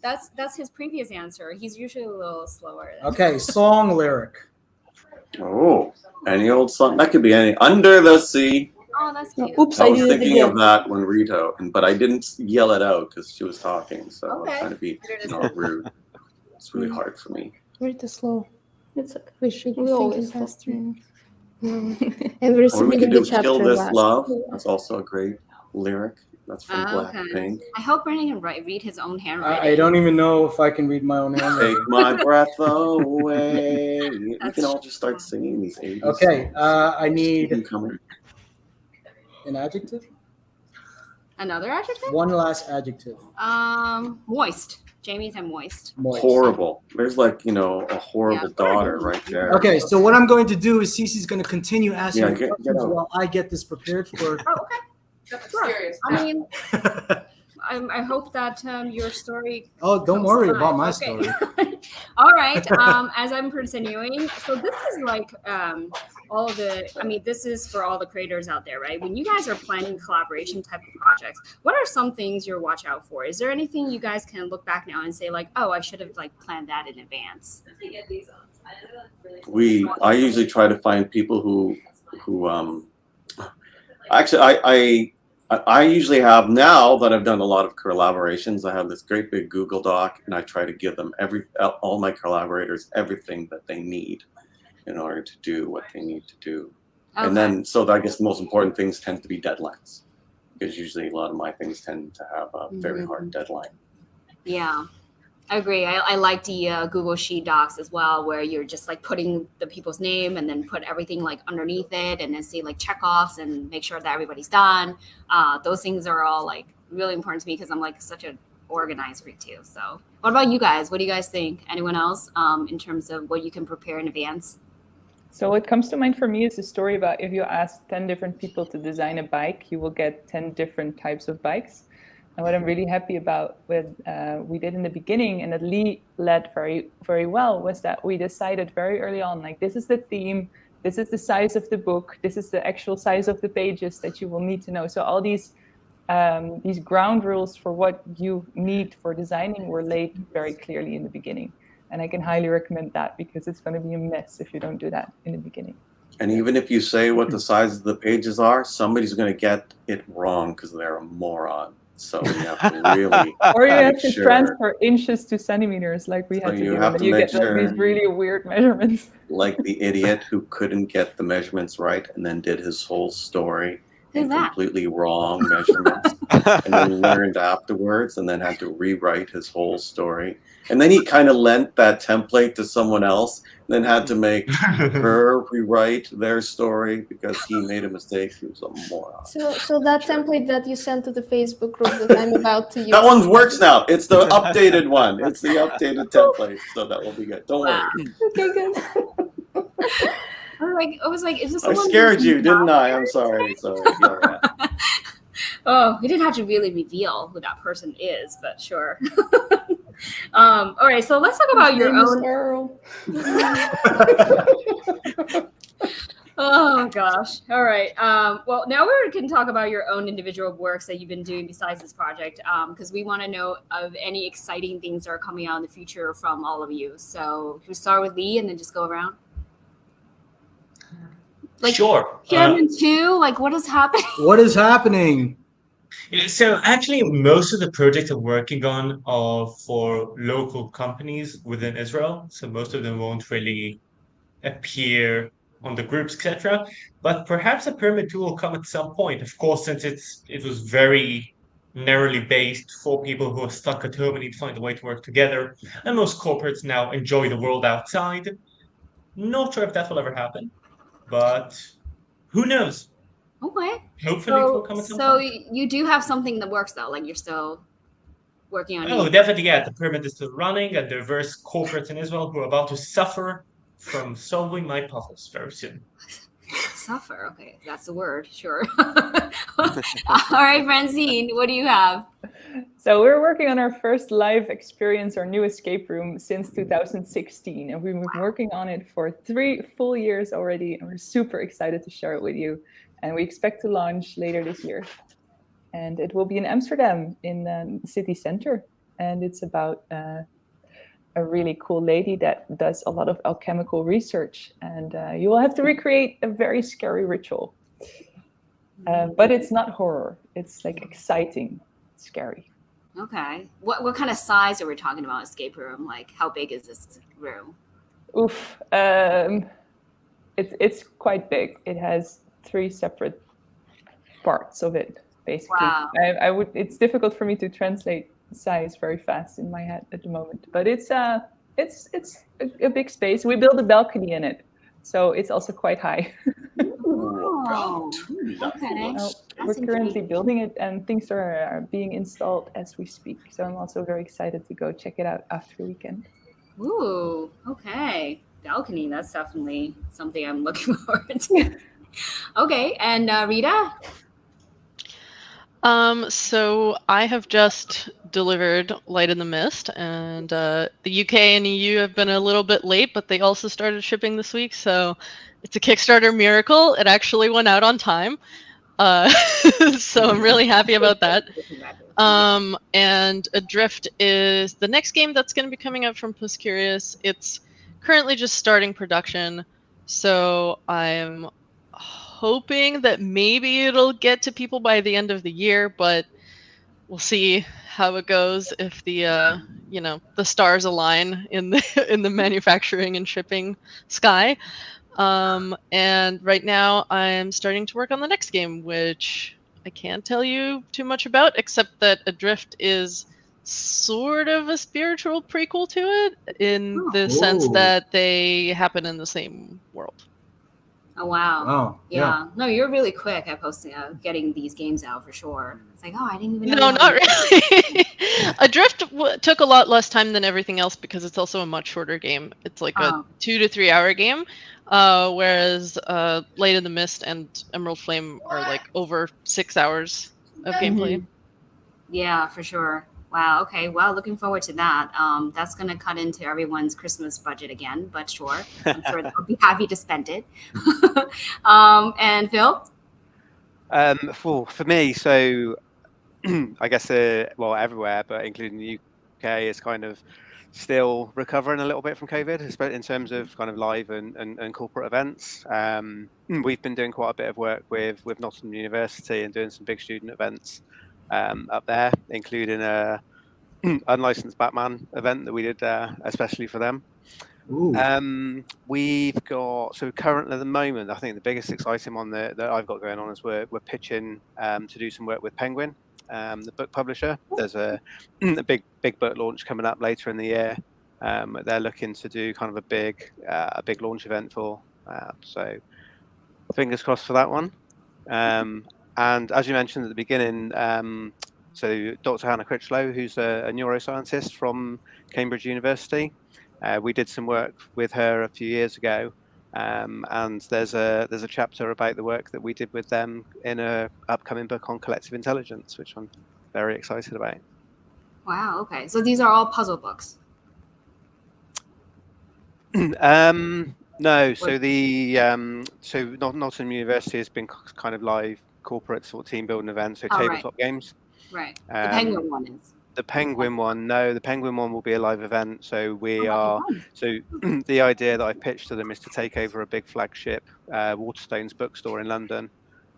That's his previous answer. He's usually a little slower. Okay, song lyric. Oh, any old song. That could be any. Under the Sea. Oh, that's cute. Oops, I was did it thinking again. of that when Rita, but I didn't yell it out because she was talking. So I was Okay. trying to be not rude. It's really hard for me. Rita slow. It's okay. We should be we always thinking faster. And we're Or we submitting could the do chapter Kill This last. Love. That's also a great lyric. That's from Okay. Blackpink. I hope Brandon can read his own handwriting. I don't even know if I can read my own handwriting. Take my breath away. We can all just start singing these 80s Okay, songs. I need Keep 'em coming. an adjective. Another adjective? One last adjective. Moist. Jamie said moist. Moist. Horrible. There's like, a horrible Yeah. daughter right there. Okay, so what I'm going to do is Cece's going to continue asking Yeah, me get questions out. while I get this prepared for. Oh, okay. Sure. I mean, I hope that your story. Oh, don't comes worry alive. about my Okay. story. All right. As I'm continuing, so this is like all the. I mean, this is for all the creators out there, right? When you guys are planning collaboration type of projects, what are some things you're watch out for? Is there anything you guys can look back now and say like, oh, I should have like planned that in advance? I usually try to find people who actually I usually have, now that I've done a lot of collaborations, I have this great big Google Doc, and I try to give them all my collaborators everything that they need in order to do what they need to do. Okay. And then, so I guess the most important things tend to be deadlines, because usually a lot of my things tend to have a very hard deadline. Yeah, I agree. I like the Google Sheet Docs as well, where you're just like putting the people's name and then put everything like underneath it and then see like check-offs and make sure that everybody's done. Those things are all like really important to me because I'm like such an organized freak too. So what about you guys? What do you guys think? Anyone else in terms of what you can prepare in advance? So what comes to mind for me is a story about if you ask 10 different people to design a bike, you will get 10 different types of bikes. And what I'm really happy about what we did in the beginning, and that Lee led very, very well, was that we decided very early on, like, this is the theme, this is the size of the book, this is the actual size of the pages that you will need to know. So all these ground rules for what you need for designing were laid very clearly in the beginning. And I can highly recommend that because it's going to be a mess if you don't do that in the beginning. And even if you say what the size of the pages are, somebody's going to get it wrong because they're a moron. So you have to really or you have to sure. transfer inches to centimeters like we had to do. And you get like these really weird measurements. Like the idiot who couldn't get the measurements right and then did his whole story in completely wrong measurements and then learned afterwards and then had to rewrite his whole story. And then he kind of lent that template to someone else and then had to make her rewrite their story because he made a mistake. He was a moron. So that template that you sent to the Facebook group that I'm about to use. That one works now. It's the updated one. It's the updated template. So that will be good. Don't worry. Okay, good. I was like, is this? I scared you, didn't I? I'm sorry. Yeah. Oh, we didn't have to really reveal who that person is, but sure. All right, so let's talk about your own. Earl. Oh gosh. All right. Well, now we can talk about your own individual works that you've been doing besides this project, because we want to know of any exciting things that are coming out in the future from all of you. So we start with Lee and then just go around. Like, sure. Chairman 2, like what is happening? What is happening? So actually, most of the projects I'm working on are for local companies within Israel. So most of them won't really appear on the groups, etc. But perhaps a Pyramid 2 will come at some point. Of course, since it was very narrowly based for people who are stuck at home and need to find a way to work together. And most corporates now enjoy the world outside. Not sure if that will ever happen, but who knows? Okay. Hopefully it will come at some point. So you do have something that works though, like you're still working on it. Oh, definitely, yeah. The pyramid is still running, and diverse corporates in Israel who are about to suffer from solving my puzzles very soon. Suffer, okay, that's the word, sure. All right, Francine, what do you have? So we're working on our first live experience, our new escape room, since 2016. And we've been working on it for 3 full years already. And we're super excited to share it with you. And we expect to launch later this year. And it will be in Amsterdam, in the city center. and it's about a really cool lady that does a lot of alchemical research, and you will have to recreate a very scary ritual. But it's not horror. It's like exciting, scary. Okay. What kind of size are we talking about? Escape room? Like, how big is this room? Oof. It's quite big. It has 3 separate parts of it, basically. Wow. It's difficult for me to translate size very fast in my head at the moment, but it's a big space. We built a balcony in it, so it's also quite high. Oh, okay. We're currently building it, and things are being installed as we speak. So I'm also very excited to go check it out after the weekend. Ooh, okay. Balcony, that's definitely something I'm looking forward to. Okay, and Rita? So I have just delivered Light in the Mist, and the UK and EU have been a little bit late, but they also started shipping this week, so it's a Kickstarter miracle. It actually went out on time, so I'm really happy about that. And Adrift is the next game that's going to be coming out from PostCurious. It's currently just starting production, so I'm hoping that maybe it'll get to people by the end of the year, but we'll see how it goes if the the stars align in the manufacturing and shipping sky. And right now I'm starting to work on the next game, which I can't tell you too much about, except that Adrift is sort of a spiritual prequel to it in the sense that they happen in the same world. Oh, wow. Oh, Yeah. No, you're really quick at posting, getting these games out for sure. It's like, oh, I didn't even know. No, not really. Adrift took a lot less time than everything else because it's also a much shorter game. It's like a 2 to 3 hour game, whereas Light in the Mist and Emerald Flame are like over 6 hours of gameplay. Yeah, for sure. Wow. Okay. Well, looking forward to that. That's going to cut into everyone's Christmas budget again, but sure. I'm sure they'll be happy to spend it. And Phil? For me, so I guess, well, everywhere, but including the UK, is kind of still recovering a little bit from COVID, especially in terms of kind of live and corporate events. We've been doing quite a bit of work with Nottingham University and doing some big student events up there, including a unlicensed Batman event that we did especially for them. We've got, so currently at the moment, I think the biggest exciting one that I've got going on is we're pitching to do some work with Penguin, the book publisher. There's a big book launch coming up later in the year. They're looking to do kind of a big launch event for, so fingers crossed for that one. And as you mentioned at the beginning, so Dr. Hannah Critchlow, who's a neuroscientist from Cambridge University, we did some work with her a few years ago, and there's a chapter about the work that we did with them in an upcoming book on collective intelligence, which I'm very excited about. Wow. Okay. So these are all puzzle books. No. So so Nottingham University has been kind of live corporate sort of team building events, so tabletop games. Right. The Penguin one is. The Penguin one, no. The Penguin one will be a live event. So the idea that I pitched to them is to take over a big flagship Waterstones bookstore in London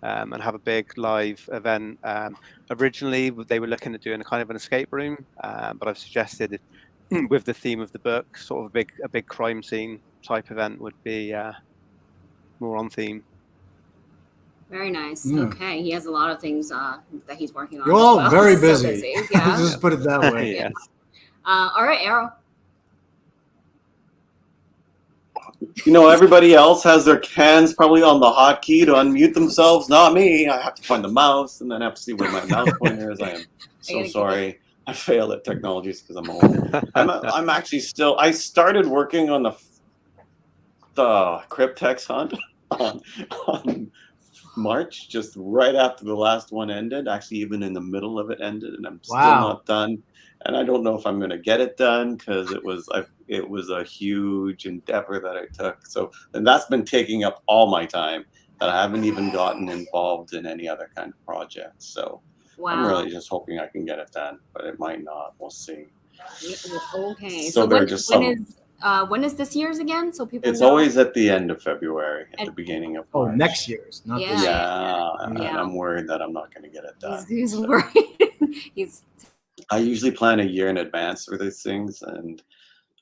and have a big live event. Originally, they were looking at doing a kind of an escape room, but I've suggested with the theme of the book, sort of a big crime scene type event would be more on theme. Very nice. Okay, he has a lot of things that he's working on. You're all very So busy. Yeah. Just put it that way. Yes. All right, Arrow. You know, everybody else has their hands probably on the hotkey to unmute themselves. Not me. I have to find the mouse and then I have to see where my mouse pointer is. I am so sorry. I fail at technologies because I'm old. I'm actually still. I started working on the Cryptic hunt on March, just right after the last one ended. Actually, even in the middle of it ended, and I'm still not done. And I don't know if I'm going to get it done because it was a huge endeavor that I took. So, and that's been taking up all my time. That I haven't even gotten involved in any other kind of project. So, Wow. I'm really just hoping I can get it done, but it might not. We'll see. Okay. So there are just some. When is this year's again? So people. It's know? always at the end of February, at the beginning of March. Next year's, not this. Yeah, and I'm worried that I'm not going to get it done. He's worried. I usually plan a year in advance for these things, and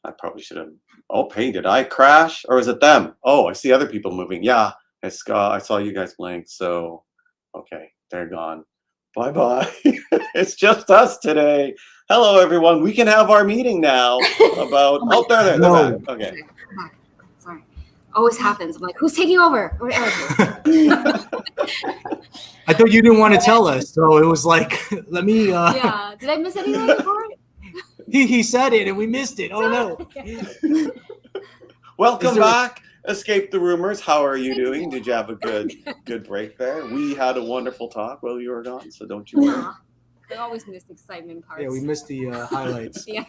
I probably should have. Oh, hey, did I crash, or is it them? Oh, I see other people moving. Yeah, I saw you guys blink. So, okay, they're gone. Bye bye. It's just us today. Hello, everyone. We can have our meeting now about. Oh, they're back. Okay. Sorry. Always happens. I'm like, who's taking over? I thought you didn't want to tell us, so it was like, let me. Yeah. Did I miss anything? He said it, and we missed it. Oh no. Welcome back. Escape the Rumors. How are you doing? Did you have a good break there? We had a wonderful talk while you were gone, so don't you worry. I always miss the excitement parts. Yeah, we missed the highlights. Yeah.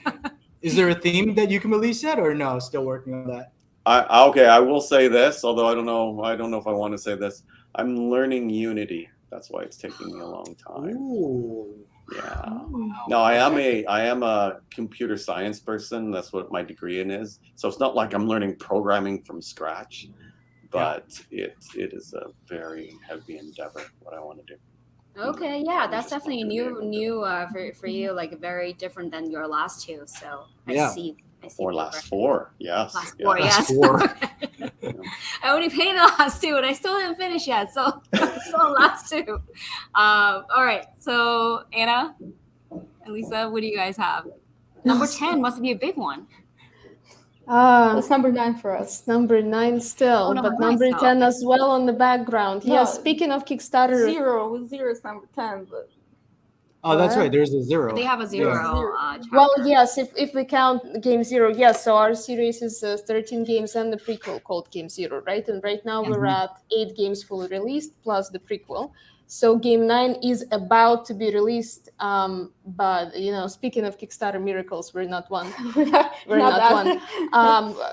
Is there a theme that you can release yet, or no? Still working on that. Okay, I will say this, although I don't know if I want to say this. I'm learning Unity. That's why it's taking me a long time. Ooh. Yeah. No, I am a computer science person. That's what my degree in is. So it's not like I'm learning programming from scratch, but it is a very heavy endeavor. What I want to do. Okay, yeah, that's definitely new for you, like very different than your last two. So I see. Or last four, yes. Last four, yes. I only painted the last two, and I still didn't finish yet. So still last two. All right. So Anna and Lisa, what do you guys have? Number 10 must be a big one. It's number 9 for us. Number 9 still, but number 10 as well on the background. No, Yeah, speaking of Kickstarter. Zero is number 10, but Oh, that's right. There's a 0. They have a 0. Well, yes, if we count Game 0, yes. So our series is 13 games and the prequel called Game 0, right? And right now we're at 8 games fully released plus the prequel. So Game 9 is about to be released, but speaking of Kickstarter miracles, we're not one. We're not one.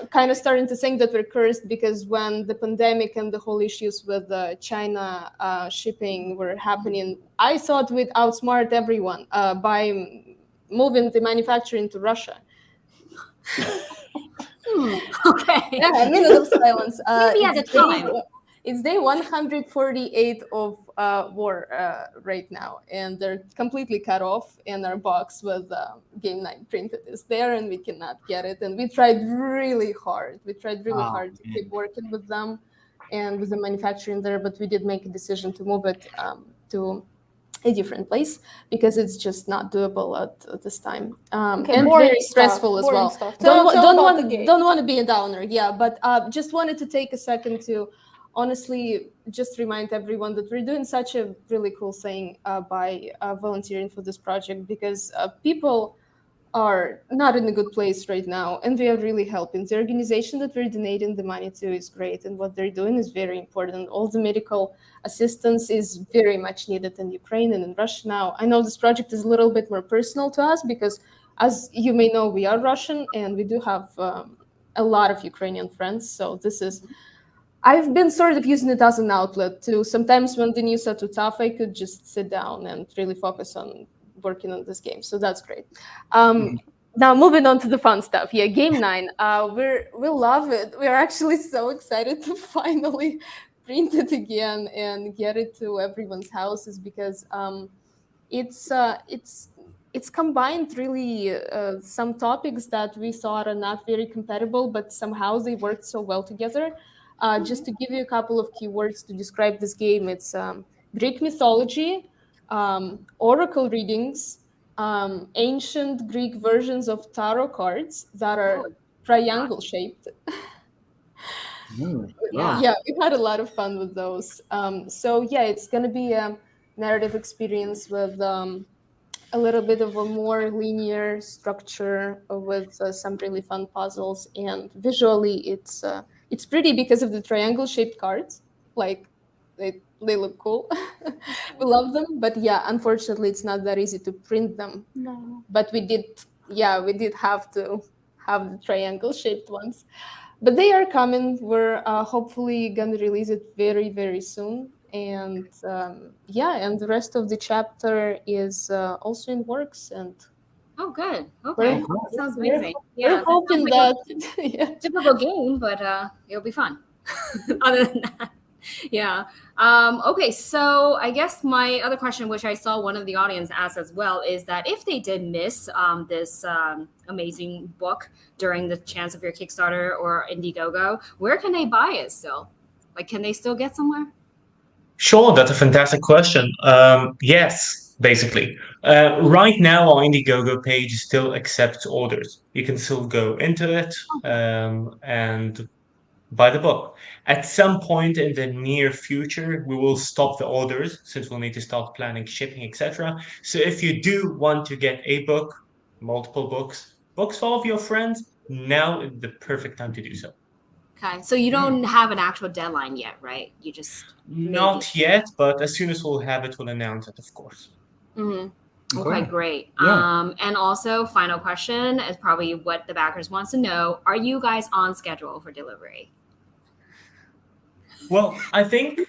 Kind of starting to think that we're cursed because when the pandemic and the whole issues with China shipping were happening, I thought we'd outsmart everyone by moving the manufacturing to Russia. Okay. Yeah, a minute of silence. Maybe at the time. It's day 148 of war right now, and they're completely cut off, and our box with Game 9 printed is there, and we cannot get it. And we tried really hard. To keep working with them and with the manufacturing there, but we did make a decision to move it to a different place because it's just not doable at this time. And very stressful as well. Don't want to be a downer, yeah, but just wanted to take a second to honestly just remind everyone that we're doing such a really cool thing by volunteering for this project because people are not in a good place right now, and we are really helping. The organization that we're donating the money to is great, and what they're doing is very important. All the medical assistance is very much needed in Ukraine and in Russia now. I know this project is a little bit more personal to us because, as you may know, we are Russian, and we do have a lot of Ukrainian friends. So this is... I've been sort of using it as an outlet to sometimes when the news are too tough, I could just sit down and really focus on working on this game. So that's great. Now moving on to the fun stuff. Yeah, Game 9. We love it. We're actually so excited to finally print it again and get it to everyone's houses because it's combined really some topics that we thought are not very compatible, but somehow they worked so well together. Just to give you a couple of keywords to describe this game, it's Greek mythology, oracle readings, ancient Greek versions of tarot cards that are triangle shaped. Yeah, we've had a lot of fun with those. So yeah, it's going to be a narrative experience with a little bit of a more linear structure with some really fun puzzles, and visually it's pretty because of the triangle-shaped cards. Like, they look cool. We love them. But yeah, unfortunately, it's not that easy to print them. No. But we did have to have the triangle-shaped ones. But they are coming. We're hopefully going to release it very, very soon. and and the rest of the chapter is also in works. And Oh, good. Okay, We're- that sounds amazing. we're that hoping sounds that like a typical game, but it'll be fun. Other than that, yeah. Okay, so I guess my other question, which I saw one of the audience ask as well, is that if they did miss this amazing book during the chance of your Kickstarter or Indiegogo, where can they buy it still? Like, can they still get somewhere? Sure, that's a fantastic question. Yes, basically. Right now, our Indiegogo page still accepts orders. You can still go into it and buy the book. At some point in the near future, we will stop the orders since we'll need to start planning shipping, etc. So if you do want to get a book, multiple books for all of your friends, now is the perfect time to do so. Okay, so you don't have an actual deadline yet, right? You just Not yet, but as soon as we'll have it, we'll announce it, of course. Mm-hmm. Okay, great. Yeah. And also, final question is probably what the backers wants to know: are you guys on schedule for delivery? Well, I think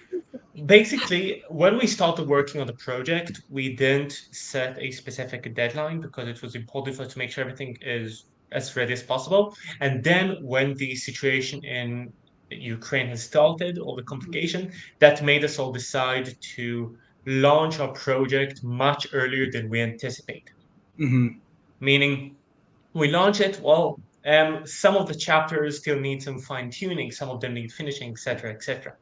basically when we started working on the project, we didn't set a specific deadline because it was important for us to make sure everything is as ready as possible. And then when the situation in Ukraine has started, all the complication, that made us all decide to launch our project much earlier than we anticipated. Meaning we launch it, some of the chapters still need some fine tuning, some of them need finishing, etc., etc.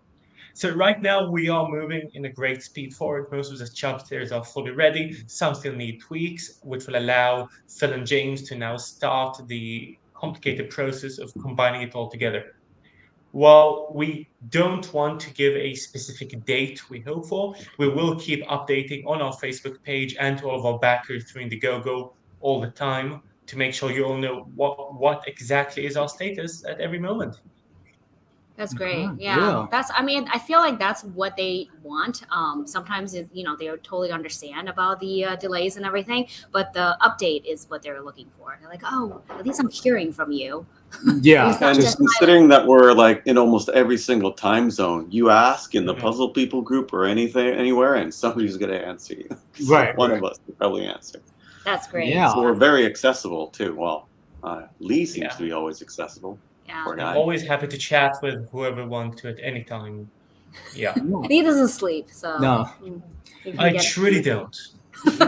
So right now we are moving in a great speed forward. Most of the chapters are fully ready. Some still need tweaks, which will allow Phil and James to now start the complicated process of combining it all together. While we don't want to give a specific date we hope for, we will keep updating on our Facebook page and to all of our backers through Indiegogo all the time to make sure you all know what exactly is our status at every moment. That's great. Yeah. I mean, I feel like that's what they want. Sometimes, they totally understand about the delays and everything, but the update is what they're looking for. They're like, oh, at least I'm hearing from you. Yeah. It's not And just considering that we're like in almost every single time zone, you ask in the Puzzle People group or anywhere, and somebody's going to answer you. Right. One of us will probably answer. That's great. Yeah. So we're very accessible too. Well, Lee seems to be always accessible. Yeah. Poor guy. I'm always happy to chat with whoever wants to at any time. Yeah. He doesn't sleep, so No. I truly don't.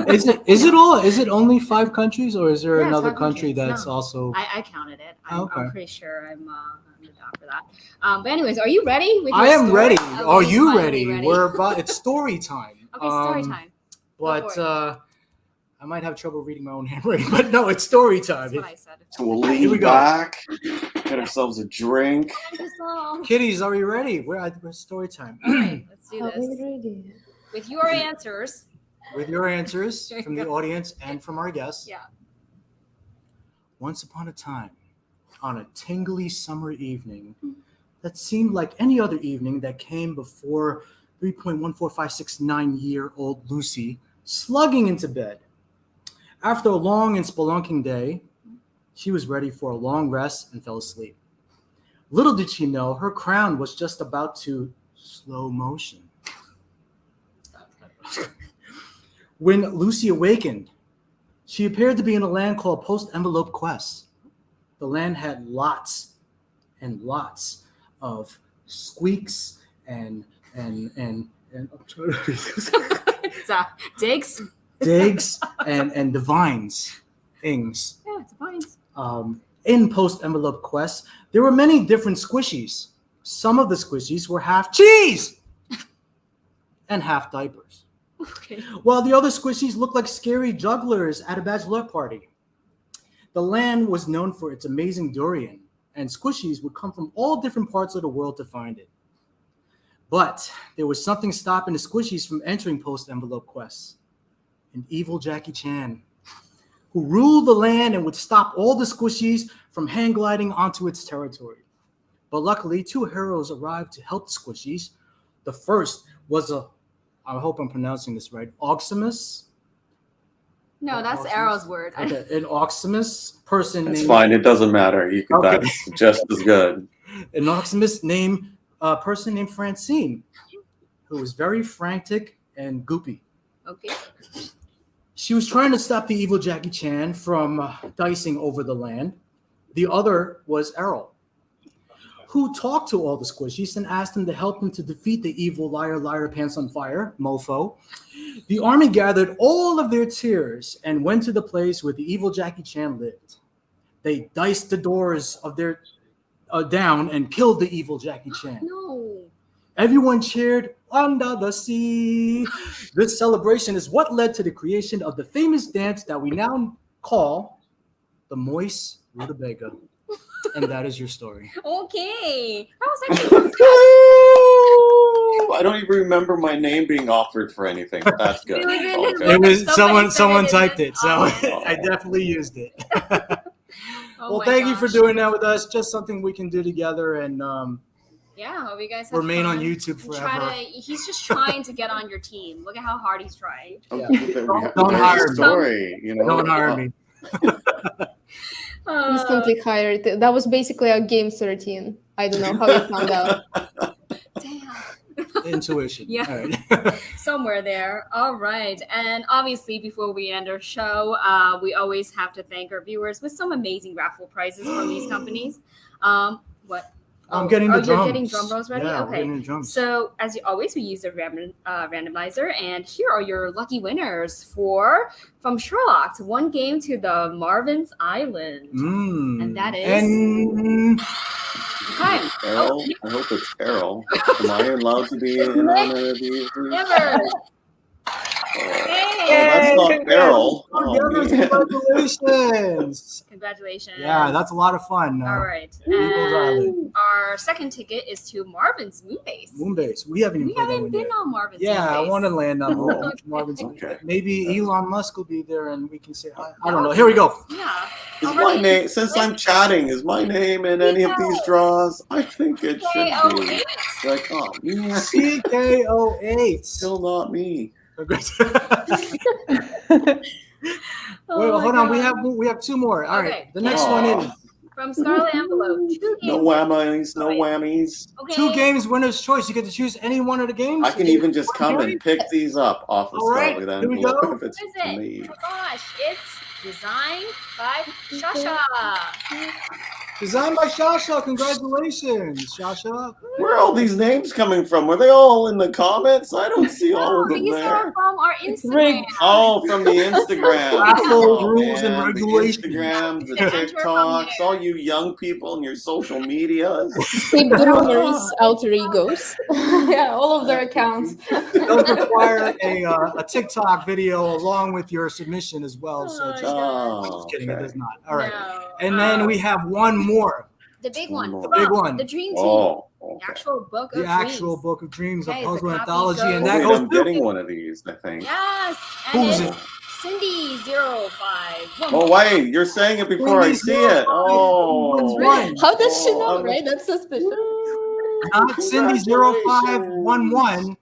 Is it only 5 countries, or is there Yeah, it's another 5 country countries. that's No. also? I counted it. I'm Okay. pretty sure I'm the doc for that. But anyways, are you ready? With your I am story? ready. Oh, Are he's you finally ready? We're about. It's story time. Okay, story time. But for I might have trouble reading my own handwriting. But no, it's story time. That's what I said. So we'll Here we lean go. back, get ourselves a drink. Kitties, are you ready? We're at story time. All right, let's do Are we this. ready? With your answers. With your answers There you from the go. audience and from our guests. Yeah. Once upon a time, on a tingly summer evening that seemed like any other evening that came before 3.14569-year-old Lucy slugging into bed. After a long and spelunking day, she was ready for a long rest and fell asleep. Little did she know her crown was just about to slow motion. When Lucy awakened, she appeared to be in a land called Post-Envelope Quest. The land had lots and lots of squeaks and I'm trying to read this. Digs. Digs and divines things. Yeah, it's fine. In Post-Envelope Quest, there were many different squishies. Some of the squishies were half cheese and half diapers. Okay. While the other squishies looked like scary jugglers at a bachelorette party. The land was known for its amazing durian, and squishies would come from all different parts of the world to find it. But there was something stopping the squishies from entering Post-Envelope Quest. An evil Jackie Chan, who ruled the land and would stop all the squishies from hang gliding onto its territory. But luckily, 2 heroes arrived to help the squishies. The first was I hope I'm pronouncing this right, Oximus. No, that's Oximus? Arrow's word. Okay, an Oximus person It's named. fine. It doesn't matter. You can. Okay. That's just as good. An Oximus person named Francine, who was very frantic and goopy. Okay. She was trying to stop the evil Jackie Chan from dicing over the land. The other was Errol, who talked to all the squishies and asked them to help him to defeat the evil liar pants on fire, mofo. The army gathered all of their tears and went to the place where the evil Jackie Chan lived. They diced the doors of their down and killed the evil Jackie Chan. No. Everyone cheered under the sea. This celebration is what led to the creation of the famous dance that we now call the Moist Rutabaga. And that is your story. Okay. That was actually I don't even remember my name being offered for anything. But that's good. Okay. It was Somebody someone said typed it, so I definitely used it. Oh Well, my thank you for gosh. doing that with us. Just something we can do together and Yeah, hope you guys have remain fun. on YouTube forever. He's just trying to get on your team. Look at how hard he's trying. Oh, Yeah. Don't Don't hire me. story, you know. Don't hire me. Instantly hired. That was basically our game 13. I don't know how you found out. Damn. Intuition. Yeah. All right. Somewhere there. All right. And obviously, before we end our show, we always have to thank our viewers with some amazing raffle prizes from these companies. What? I'm getting the drums. You're getting drum rolls ready? Yeah, we're Okay. getting the drums. So, as always, we use a randomizer, and here are your lucky winners from Sherlocked. One game to the Marvin's Island. And that is... And time. Errol, I hope it's Errol. Am I allowed to be in on these? Never. That's not Errol. Oh, congratulations. Congratulations. Yeah, that's a lot of fun. All right. Eagles And Island. our second ticket is to Marvin's Moonbase. Moonbase. We haven't even We played that haven't one been yet. on Marvin's Yeah, I Moonbase. want to land on Oh, Marvin's. okay. Maybe Elon Musk will be there and we can say hi. I don't know. Here we go. Yeah. Is my name, since I'm chatting, is my name in any of these draws? I think it should be. CKO8. Like, oh, man. CKO8. Still not me. Wait, Oh hold my on. God. We have two more. All right. Okay. The next Aw. one is From Scarlet Envelope. No whammies, no whammies. Okay. two games winner's choice. You get to choose any one of the games. I can even just come and pick these up off of All right, Scarlet here we Envelope go. if it's What is to it? me. Oh my gosh, it's designed by Shasha. Designed by Shasha. Congratulations, Shasha. Where are all these names coming from? Were they all in the comments? I don't see all of them These are there. from our It's Instagram. rigged. Oh, from the Instagram. Raffle Oh, rules and man, regulations. The Instagrams, the Enter from TikToks, there. all you young people and your social medias. Escapetheroomers alter egos. Yeah, all of their accounts. It does require a TikTok video along with your submission as well. So just, Oh, just kidding, it okay. does not. All right. No. And then we have one more. The big One one. more. Big one. The Dream Team. Oh, The okay. actual book of The actual dreams. book of dreams, Okay, a so puzzle copy anthology, goes- and Oh, that wait, goes I'm through. getting one of these, I think. Yes. And Who's it's it? Cindy05. Oh, wait, you're saying it before I see it. Oh. One. How does she know, Oh, right? That's suspicious. Not Cindy Congratulations.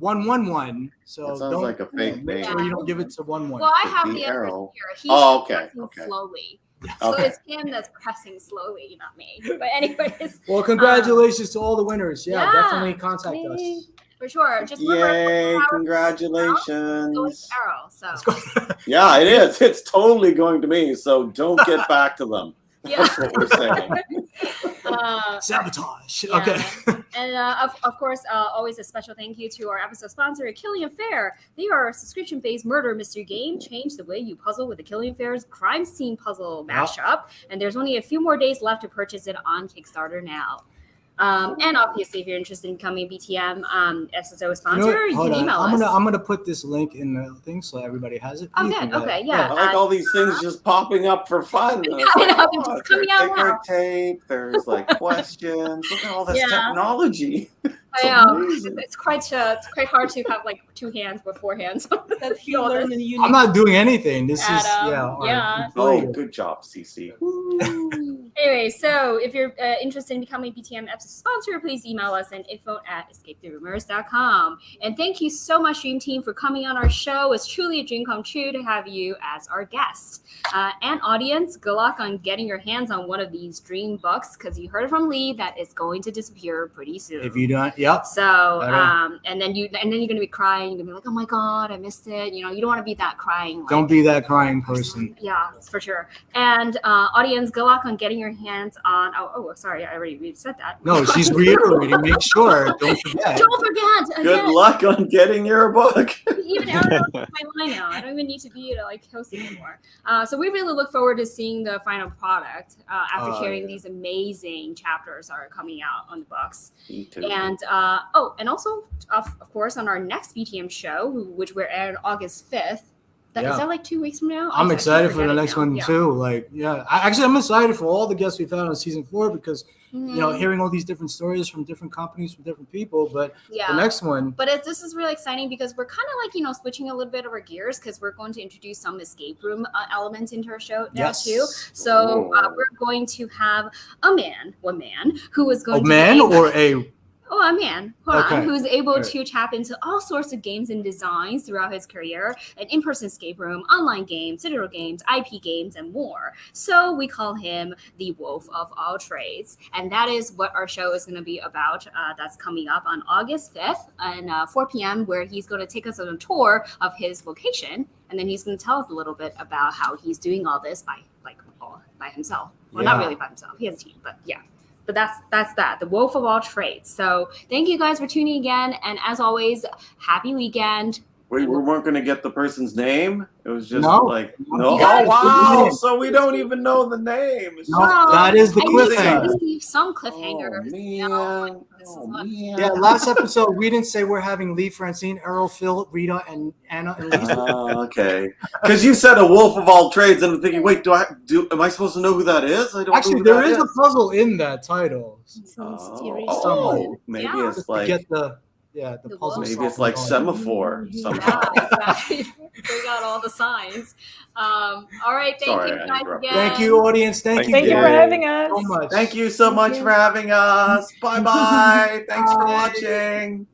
0511 So That sounds don't, like a fake make name. sure you don't give it to 11. Well, I have The the other arrow. here. He's Oh, okay, pressing okay. slowly. So Okay. it's him that's pressing slowly, not me. But anyways, Well, congratulations to all the winners. Yeah, yeah. definitely contact us. for sure. Just remember, Yay, so it's congratulations. arrow. So Let's go. Yeah, it is. It's totally going to me, so don't get back to them. yeah. That's what we're saying. Sabotage. Yeah. Okay. And of course, always a special thank you to our episode sponsor, Killian Fair. They are a subscription-based murder mystery game. Change the way you puzzle with the Killian Fair's crime scene puzzle mashup. And there's only a few more days left to purchase it on Kickstarter now. And obviously, if you're interested in becoming a BTM SSO sponsor, you Hold can on. email us. I'm gonna put this link in the thing so everybody has it. Oh, You good. can go Okay, ahead. yeah. I like all these things just popping up for fun. I know, they're just coming out ticker now. tape. There's like questions. Look at all this Yeah. technology. I know. It's quite hard to have like two hands with four hands. That he learned in uni. I'm not doing anything. This is Adam, our yeah. Oh, employee. good job, CC. Anyway, so if you're interested in becoming a BTM episode sponsor, please email us at info@escapetheroomers.com. And thank you so much, Dream Team, for coming on our show. It's truly a dream come true to have you as our guest. And audience, good luck on getting your hands on one of these dream books, because you heard it from Lee that it's going to disappear pretty soon. If you don't, yep. So, and then you're gonna be crying. You're gonna be like, "Oh my God, I missed it." You know, you don't want to be that crying. Like, don't be that crying person. Yeah, for sure. And audience, good luck on getting your hands on. Oh, sorry, I already said that. No, she's reiterating. Make sure. Don't forget. Don't forget. Again, Good luck on getting your book. Even Ariel knows my line now. I don't even need to be like hosting anymore. So we really look forward to seeing the final product after hearing these amazing chapters are coming out on the books. Me too. And and also of course on our next BTM show, which we're airing August 5th. Is that like 2 weeks from now? I'm excited for the next one too. Like, I'm excited for all the guests we've had on season 4 because you know, hearing all these different stories from different companies, from different people. But the next one. But this is really exciting because we're kind of like, you know, switching a little bit of our gears because we're going to introduce some escape room elements into our show now too. So we're going to have one man who is going a man who's able to tap into all sorts of games and designs throughout his career, an in-person escape room, online games, digital games, IP games, and more. So we call him the Wolf of all trades. And that is what our show is going to be about. That's coming up on August 5th at 4 p.m., where he's going to take us on a tour of his location. And then he's going to tell us a little bit about how he's doing all this by himself. Well, not really by himself. He has a team, but yeah. But that's the Wolf of all trades. So thank you guys for tuning again. And as always, happy weekend. We weren't going to get the person's name. It was just no. Oh, wow. So we don't even know the name. No, that is the cliffhanger. Leave some cliffhangers. Yeah, last episode, we didn't say we're having Lee, Francine, Errol, Phil, Rita, and Anna, and Liza. Okay. Because you said a wolf of all trades, and I'm thinking, wait, am I supposed to know who that is? I don't Actually, know who there that is a puzzle in that title. Maybe it's like... the puzzle. Maybe it's like semaphore somehow. Yeah, exactly. They got all the signs. All right, thank you guys again. Thank you, audience. Thank you for having us. So much. Thank you so much for having us. Bye-bye. Thanks for watching.